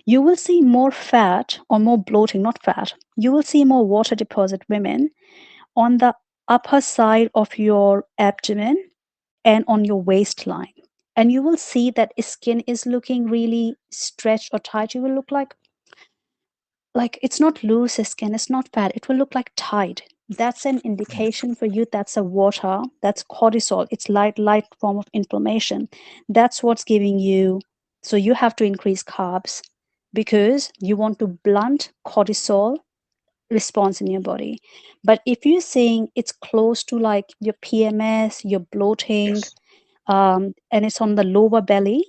you will see more fat or more bloating, not fat. You will see more water deposit, women, on the upper side of your abdomen and on your waistline. And you will see that skin is looking really stretched or tight. You will look like it's not loose skin, it's not fat, it will look like tight. That's an indication for you, that's a water, that's cortisol, it's light form of inflammation. That's what's giving you. So you have to increase carbs because you want to blunt cortisol response in your body. But if you're saying it's close to like your PMS, you're bloating, Yes. and it's on the lower belly,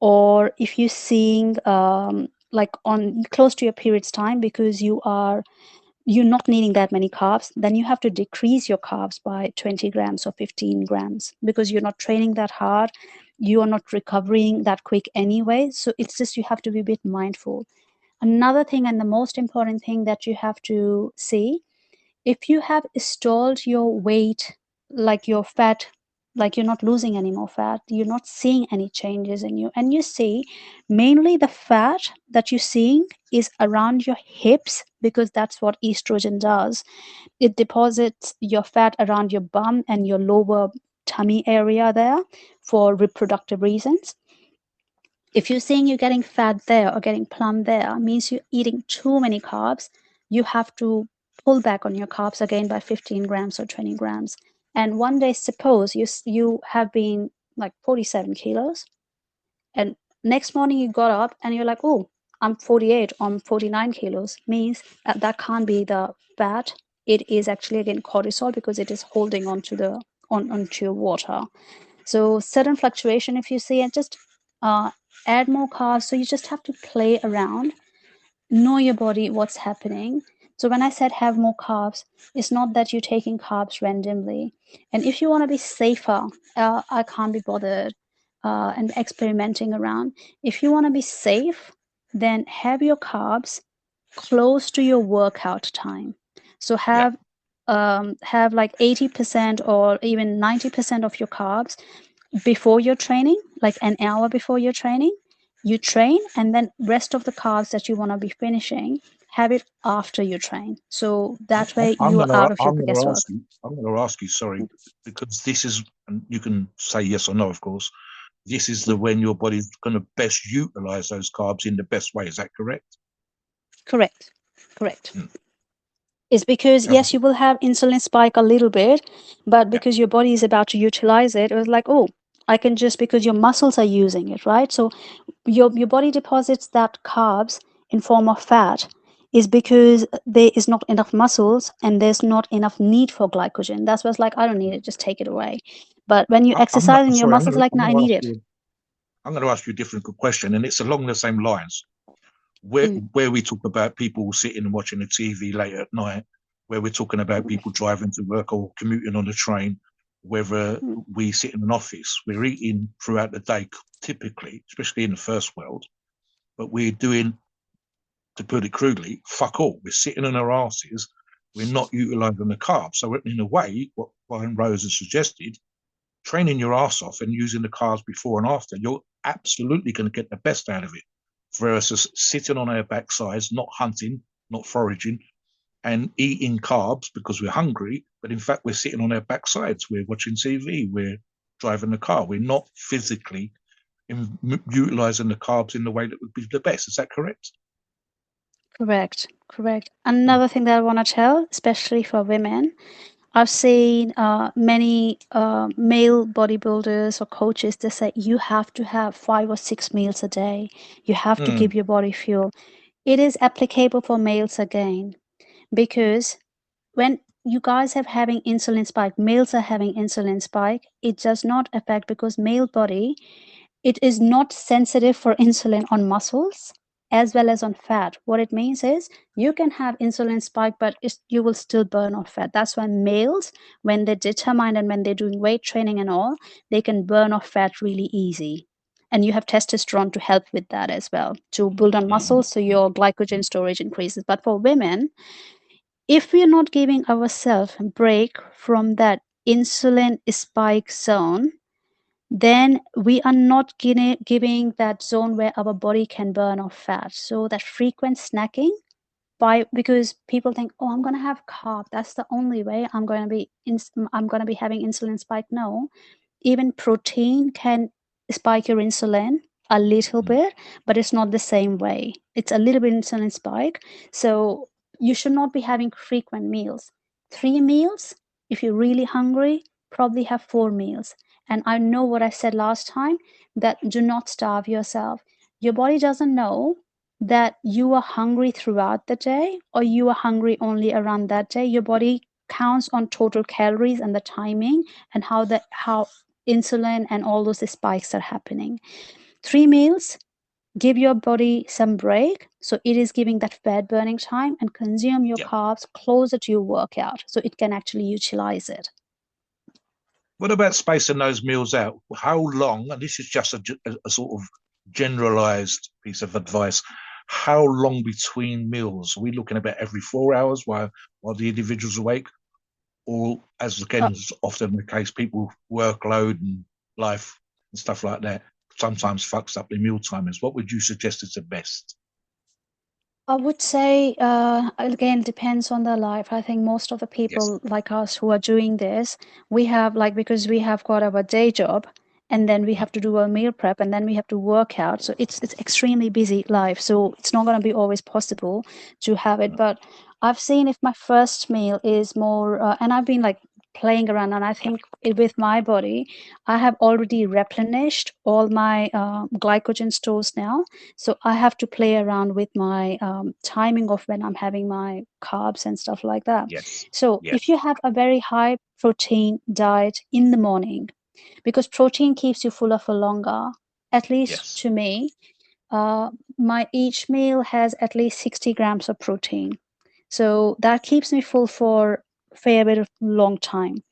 or if you're seeing like on close to your period's time because you are you're not needing that many carbs, then you have to decrease your carbs by 20 grams or 15 grams because you're not training that hard. You are not recovering that quick anyway. So it's just you have to be a bit mindful. Another thing, and the most important thing that you have to see, if you have stalled your weight, like your fat, like you're not losing any more fat, you're not seeing any changes in you, and you see mainly the fat that you're seeing is around your hips, because that's what estrogen does. It deposits your fat around your bum and your lower tummy area there for reproductive reasons. If you're seeing you're getting fat there or getting plump there, means you're eating too many carbs. You have to pull back on your carbs again by 15 grams or 20 grams. And one day, suppose you have been like 47 kilos, and next morning you got up and you're like, oh, I'm 48, I'm 49 kilos, means that can't be the fat. It is actually again cortisol, because it is holding on to the onto your water. So sudden fluctuation, if you see it, just add more carbs. So you just have to play around, know your body, what's happening. So when I said have more carbs, it's not that you're taking carbs randomly. And if you want to be safer, I can't be bothered and experimenting around. If you want to be safe, then have your carbs close to your workout time. So have like 80% or even 90% of your carbs before your training, like an hour before your training. You train, and then rest of the carbs that you want to be finishing, have it after you train. So that way I'm you are out gonna of your I'm gonna guesswork. ask you. I'm gonna ask you. Sorry, because this is, and you can say yes or no, of course. This is the when your body's going to best utilize those carbs in the best way. Is that correct? Correct. Correct. Mm. Is because, Yeah. yes, you will have insulin spike a little bit, but Yeah. because your body is about to utilize it, it was like, oh, I can just, because your muscles are using it, right? So your body deposits that carbs in form of fat is because there is not enough muscles and there's not enough need for glycogen. That's what's like, I don't need it, just take it away. But when you I'm not exercise and your sorry. muscles are like, I'm no, I gonna need ask it. you. I'm going to ask you a different question, and it's along the same lines. Where Mm. where we talk about people sitting and watching the TV late at night, where we're talking about people driving to work or commuting on the train, whether Mm. we sit in an office, we're eating throughout the day, typically, especially in the first world, but we're doing, to put it crudely, fuck all. We're sitting on our asses. We're not utilizing the carbs. So in a way, what Iron Rose has suggested, training your ass off and using the carbs before and after, you're absolutely going to get the best out of it versus sitting on our backsides, not hunting, not foraging, and eating carbs because we're hungry. But in fact, we're sitting on our backsides. We're watching TV. We're driving the car. We're not physically utilizing the carbs in the way that would be the best. Is that correct? Correct. Correct. Mm. Another thing that I want to tell, especially for women, I've seen many male bodybuilders or coaches, they say you have to have 5 or 6 meals a day. You have to Mm. give your body fuel. It is applicable for males again, because when you guys have having insulin spike, males are having insulin spike, it does not affect, because male body, it is not sensitive for insulin on muscles as well as on fat. What it means is you can have insulin spike, but you will still burn off fat. That's why males, when they're determined and when they're doing weight training and all, they can burn off fat really easy. And you have testosterone to help with that as well, to build on Mm. muscles so your glycogen storage increases. But for women, if we're not giving ourselves a break from that insulin spike zone, then we are not giving that zone where our body can burn off fat. So that frequent snacking, because people think, oh, I'm going to have carb, that's the only way I'm going to be having insulin spike. No, even protein can spike your insulin a little Mm. bit, but it's not the same way. It's a little bit insulin spike. So you should not be having frequent meals. 3 meals, if you're really hungry, probably have 4 meals. And I know what I said last time, that do not starve yourself. Your body doesn't know that you are hungry throughout the day or you are hungry only around that day. Your body counts on total calories and the timing and how insulin and all those spikes are happening. 3 meals, give your body some break, so it is giving that fat burning time, and consume your Yeah. carbs closer to your workout so it can actually utilize it. What about spacing those meals out? How long, and this is just a sort of generalized piece of advice, how long between meals? Are we looking about every 4 hours while the individual's awake? Or, as again is often the case, people workload and life and stuff like that sometimes fucks up their meal timings. What would you suggest is the best? I would say, again, depends on their life. I think most of the Yes. people like us who are doing this, we have because we have got our day job, and then we have to do a meal prep, and then we have to work out. So it's extremely busy life. So it's not going to be always possible to have it. But I've seen if my first meal is more, and I've been like playing around, and I think with my body, I have already replenished all my glycogen stores now. So I have to play around with my timing of when I'm having my carbs and stuff like that. Yes. So Yes. if you have a very high protein diet in the morning, because protein keeps you fuller for longer, at least Yes. to me, my each meal has at least 60 grams of protein. So that keeps me full for a fair bit of long time.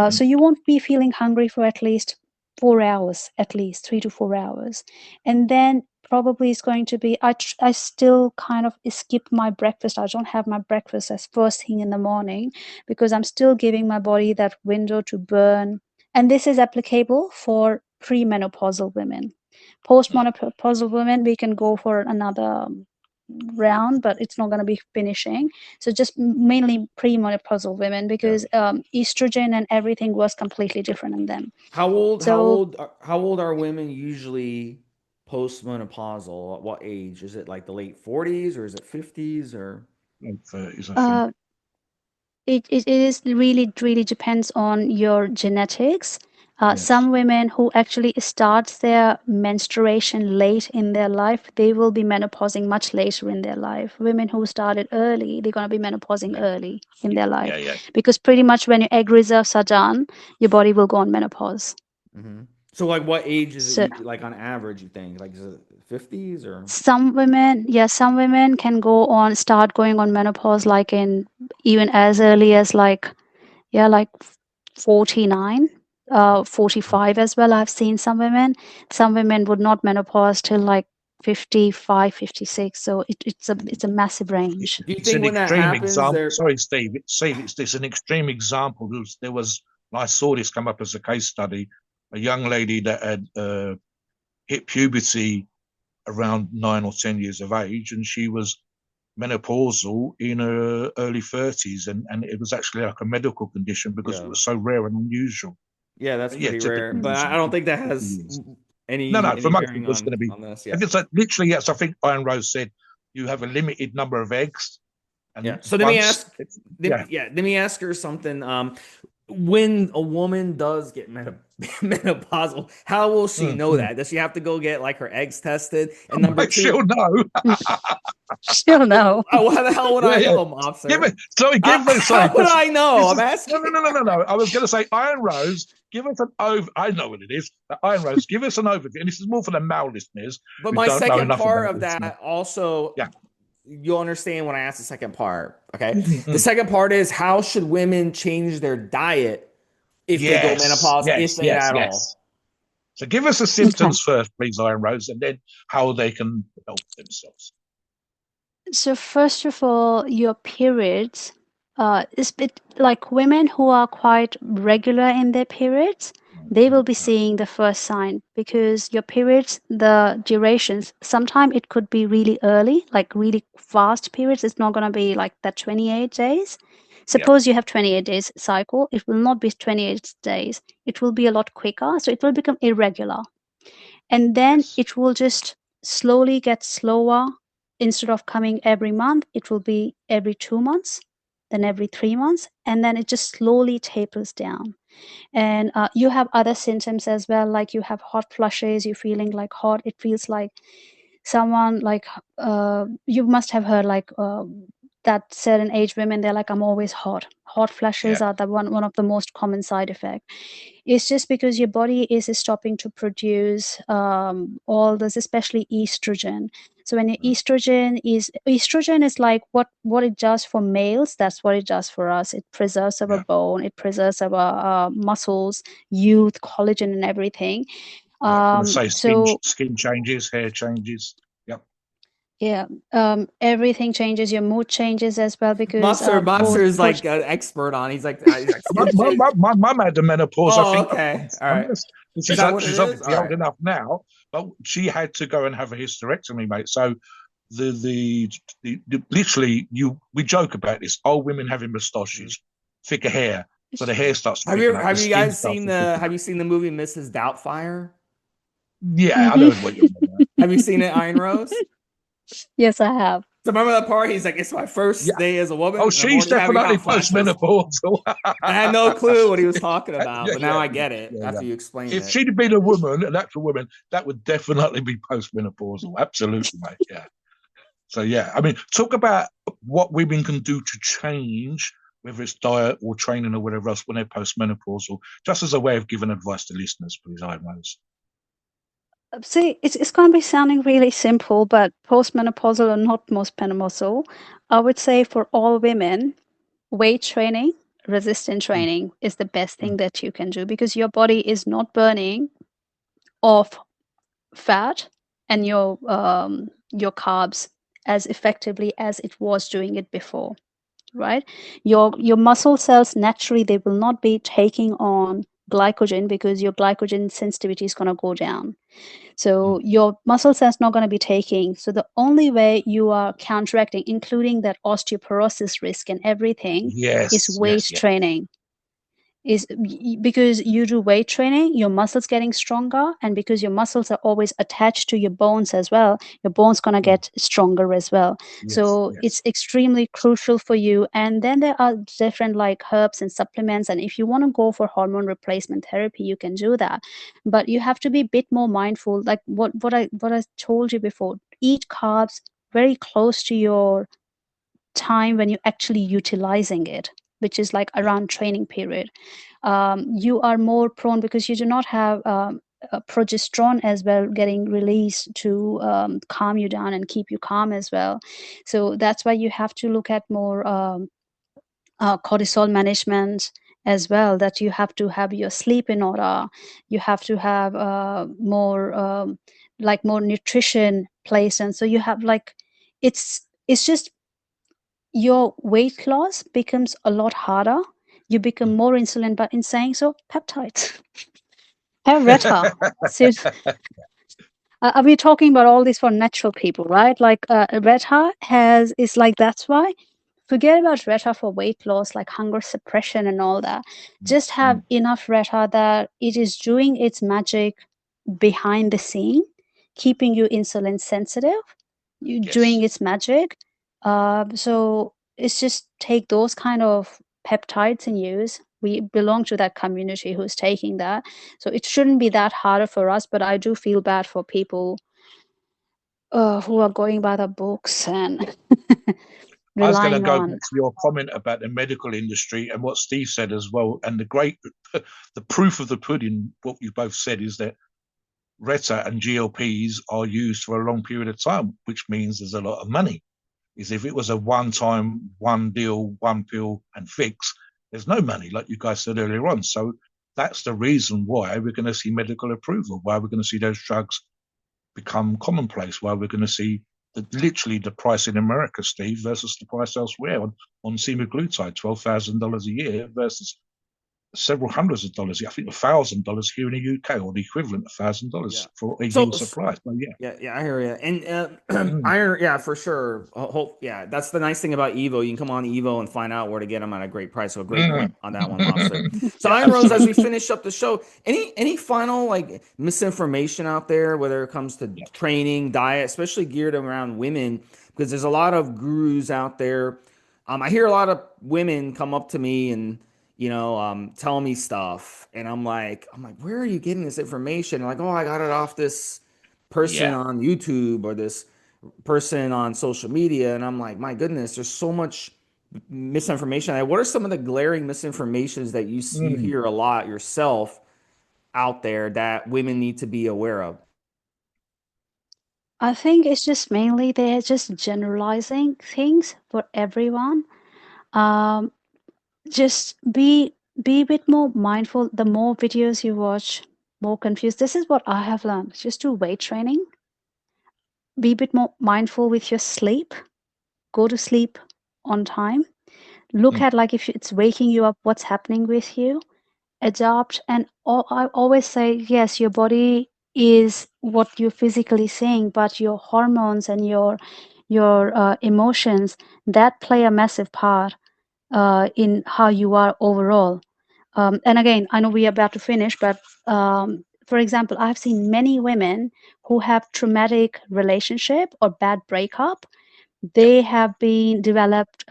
So you won't be feeling hungry for at least 4 hours, at least 3 to 4 hours. And then probably it's going to be, I still kind of skip my breakfast. I don't have my breakfast as first thing in the morning because I'm still giving my body that window to burn. And this is applicable for premenopausal women. Postmenopausal women, we can go for another round, but it's not going to be finishing. So just mainly premenopausal women, because estrogen and everything was completely different in them. How old? So How old are women usually postmenopausal? At what age? Is it like the late 40s or is it 50s or? Late 30s, I think. it is really depends on your genetics. Yes. Some women who actually start their menstruation late in their life, they will be menopausing much later in their life. Women who started early, they're going to be menopausing early in their life. Yeah. Because pretty much when your egg reserves are done, your body will go on menopause. So like what age is So it like on average you think? Like is it 50s or? some women can start going on menopause like in even as early as like 49, 45 as well. I've seen some women would not menopause till like 55, 56. So it's a massive range. Do you It's think an when that extreme happens example. there? Sorry, Steve. It's an extreme example. I saw this come up as a case study. A young lady that had hit puberty around 9 or 10 years of age, and she was menopausal in her early 30s, and it was actually like a medical condition because it Yeah. was so rare and unusual. Yeah, that's pretty rare. Typically, But I don't think that has no. For any most bearing people, it's going to be. on this. And it's like literally, yes. I think Iron Rose said you have a limited number of eggs, and Yeah. So let me ask her something. When a woman does get menopausal, how will she know that? Does she have to go get like her eggs tested? And number two, she'll know. She'll know. How the hell would I know, Mobster? How would I know? I'm asking. No. I was going to say, Iron Rose, give us an over. I know what it is. Iron Rose, give us an overview. And this is more for the male listeners. But my second part of this. that also, you'll understand when I ask the second part. Okay. Mm-hmm. The second part is how should women change their diet if they go menopause, if they at all? So give us the symptoms first, please, Iron Rose, and then how they can help themselves. So first of all, your periods is bit like women who are quite regular in their periods, they will be seeing the first sign, because your periods, the durations, sometimes it could be really early, like really fast periods. It's not going to be like that 28 days. Suppose you have 28 days cycle, it will not be 28 days. It will be a lot quicker, so it will become irregular. And then it will just slowly get slower. Instead of coming every month, it will be every 2 months, then every 3 months, and then it just slowly tapers down. And you have other symptoms as well, like you have hot flushes, you're feeling like hot. It feels like someone like you must have heard like that certain age women, they're like, I'm always hot. Hot flashes Yeah. are the one of the most common side effect. It's just because your body is stopping to produce all this, especially estrogen. So when your estrogen is like what it does for males, that's what it does for us. It preserves our Yeah. bone, it preserves our muscles, youth, collagen, and everything. Yeah. I'm going to say So skin changes, hair changes. Yep. yeah, everything changes. Your mood changes as well because Mobster both is like an expert on. He's like My, skin my, change. my, my mum had the menopause, I Oh, think, okay. once. All right. Is She's, that what it she's is? obviously All old right. enough now, but she had to go and have a hysterectomy, mate. So literally, we joke about this. Old women having moustaches, thicker hair, so the hair starts to thicken up, the Have you skin guys starts seen to thicken up. the movie Mrs. Doubtfire? Yeah, I know Mhm. what you're about. Have you seen it, Iron Rose? Yes, I have. So remember that part? He's like, it's my first Yeah. day as a woman, Oh, and I'm she's already having definitely hot flashes. postmenopausal. I had no clue what he was talking about, Yeah, but now yeah, I yeah, get it yeah, yeah. after you explained If it. she'd have been a woman, an actual woman, that would definitely be postmenopausal. Absolutely, mate. Yeah. So yeah, I mean, talk about what women can do to change, whether it's diet or training or whatever else, when they're postmenopausal, just as a way of giving advice to listeners, please, I knows. See, it's going to be sounding really simple, but postmenopausal or not postmenopausal, I would say for all women, weight training, resistant Mm, training is the best mm. thing that you can do because your body is not burning off fat and your carbs as effectively as it was doing it before, right? Your muscle cells naturally they will not be taking on glycogen because your glycogen sensitivity is going to go down. Mm. So your muscle cells not going to be taking. So the only way you are counteracting, including that osteoporosis risk and everything, is Yes, weight yes, yes. training. Is because you do weight training, your muscles getting stronger, and because your muscles are always attached to your bones as well, your bones gonna Mm. get stronger as well. Yes, So yes. it's extremely crucial for you. And then there are different like herbs and supplements, and if you want to go for hormone replacement therapy, you can do that. But you have to be a bit more mindful, like what I told you before. Eat carbs very close to your time when you're actually utilizing it, which is like Yeah. around training period. You are more prone because you do not have progesterone as well getting released to calm you down and keep you calm as well. So that's why you have to look at more cortisol management as well, that you have to have your sleep in order, you have to have more like more nutrition placed, and so you have like it's just your weight loss becomes a lot harder. You become Mm. more insulin, but in saying so, peptides. Have Reta. So, are we talking about all this for natural people, right? Like Reta has is like that's why. Forget about Reta for weight loss, like hunger suppression and all that. Just have Mm. enough Reta that it is doing its magic behind the scene, keeping you insulin sensitive, you Yes. doing its magic. So it's just take those kind of peptides and use. We belong to that community who's taking that. So it shouldn't be that harder for us, but I do feel bad for people who are going by the books and I was going to relying go back on. to your comment about the medical industry and what Steve said as well. And the proof of the pudding, what you both said, is that Reta and GLPs are used for a long period of time, which means there's a lot of money. Is if it was a one time, one deal, one pill and fix, there's no money, like you guys said earlier on. So that's the reason why we're going to see medical approval, why we're going to see those drugs become commonplace, why we're going to see literally the price in America, Steve, versus the price elsewhere on semaglutide, $12,000 a year versus several hundreds of dollars. I think $1,000 here in the UK, or the equivalent of Yeah. $1,000 for a So year's supply. So yeah. yeah, yeah, I hear you. And Mm. iron, yeah, for sure. Yeah, that's the nice thing about Evo. You can come on Evo and find out where to get them at a great price. So a great Mm. point on that one, Monster. So Yeah, Iron Rose, as we absolutely. finish up the show, any final like misinformation out there, whether it comes to Yeah. training, diet, especially geared around women, because there's a lot of gurus out there. I hear a lot of women come up to me and tell me stuff, and I'm like, where are you getting this information? Like, oh, I got it off this person Yeah. on YouTube or this person on social media, and I'm like, my goodness, there's so much misinformation. What are some of the glaring misinformations that you Mm. hear a lot yourself out there that women need to be aware of? I think it's just mainly they're just generalizing things for everyone. Um, just be a bit more mindful. The more videos you watch, more confused. This is what I have learned. Just do weight training. Be a bit more mindful with your sleep. Go to sleep on time. Look Mm. at like if it's waking you up, what's happening with you. Adapt, and I always say yes, your body is what you're physically seeing, but your hormones and your emotions that play a massive part in how you are overall. And again, I know we are about to finish, but for example, I've seen many women who have traumatic relationship or bad breakup. Yep. They have been developed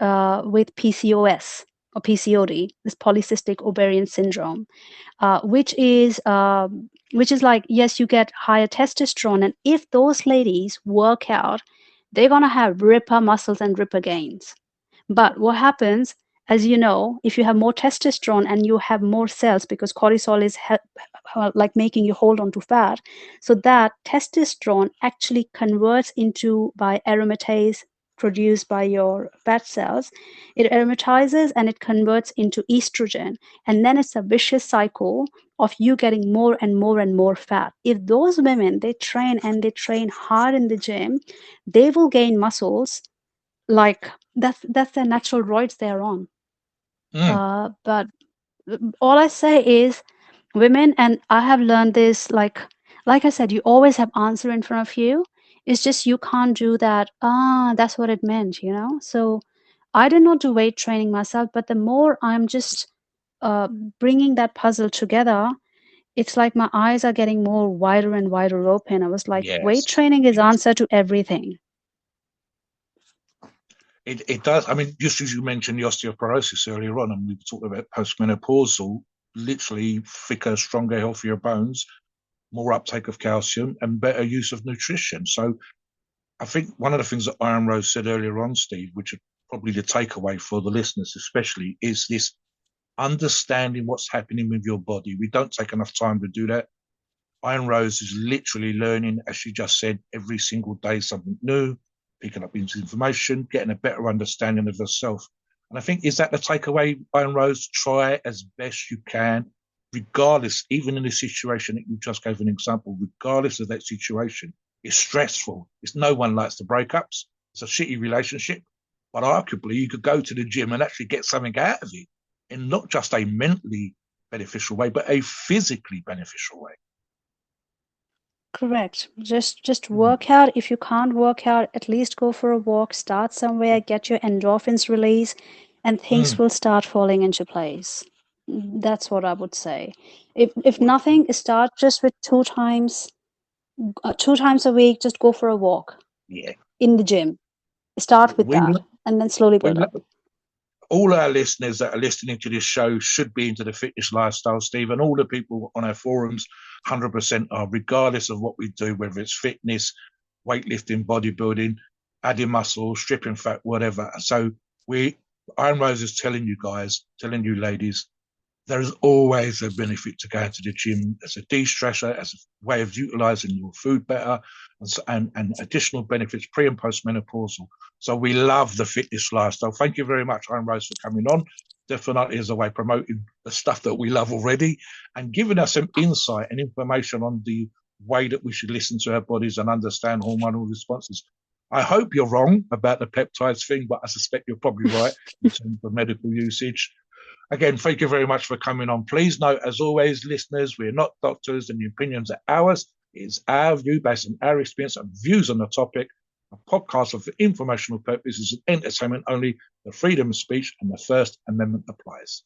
with PCOS or PCOD, this polycystic ovarian syndrome, which is like, yes, you get higher testosterone, and if those ladies work out, they're gonna have ripper muscles and ripper gains. But what happens, as you know, if you have more testosterone and you have more cells, because cortisol is like making you hold on to fat, so that testosterone actually converts into by aromatase produced by your fat cells. It aromatizes and it converts into estrogen, and then it's a vicious cycle of you getting more and more and more fat. If those women they train and they train hard in the gym, they will gain muscles like that's their natural roids they're on. Mm. But all I say is women, and I have learned this, like I said, you always have answer in front of you. It's just you can't do that. That's what it meant, you know. So I did not do weight training myself, but the more I'm just uh, bringing that puzzle together, it's like my eyes are getting more wider and wider open. I was like, weight Yes. training is Yes. answer to everything. It does. I mean, just as you mentioned the osteoporosis earlier on, and we talked about postmenopausal, literally thicker, stronger, healthier bones, more uptake of calcium, and better use of nutrition. So I think one of the things that Iron Rose said earlier on, Steve, which are probably the takeaway for the listeners, especially, is this understanding what's happening with your body. We don't take enough time to do that. Iron Rose is literally learning, as she just said, every single day something new, picking up information, getting a better understanding of herself. And I think, is that the takeaway, Iron Rose? Try as best you can, regardless, even in the situation that you just gave an example, regardless of that situation. It's stressful. It's no one likes the breakups. It's a shitty relationship. But arguably, you could go to the gym and actually get something out of it in not just a mentally beneficial way, but a physically beneficial way. Correct. Just Mm. work out. If you can't work out, at least go for a walk, start somewhere, get your endorphins release, and things Mm. will start falling into place. That's what I would say. If nothing, start just with two times a week, just go for a walk Yeah, in the gym. Start with we that, and then slowly we build up. all our listeners that are listening to this show should be into the fitness lifestyle, Steve, and all the people on our forums, 100% are, regardless of what we do, whether it's fitness, weightlifting, bodybuilding, adding muscle, stripping fat, whatever. So we, Iron Rose is telling you guys, telling you ladies, there is always a benefit to going to the gym as a de-stressor, as a way of utilizing your food better, and additional benefits pre and post menopausal. So we love the fitness lifestyle. Thank you very much, Iron Rose, for coming on. Definitely is a way of promoting the stuff that we love already and giving us some insight and information on the way that we should listen to our bodies and understand hormonal responses. I hope you're wrong about the peptides thing, but I suspect you're probably right in terms of medical usage. Again, thank you very much for coming on. Please note, as always, listeners, we're not doctors and the opinions are ours. It's our view based on our experience and views on the topic. A podcast for informational purposes and entertainment only. The freedom of speech and the First Amendment applies.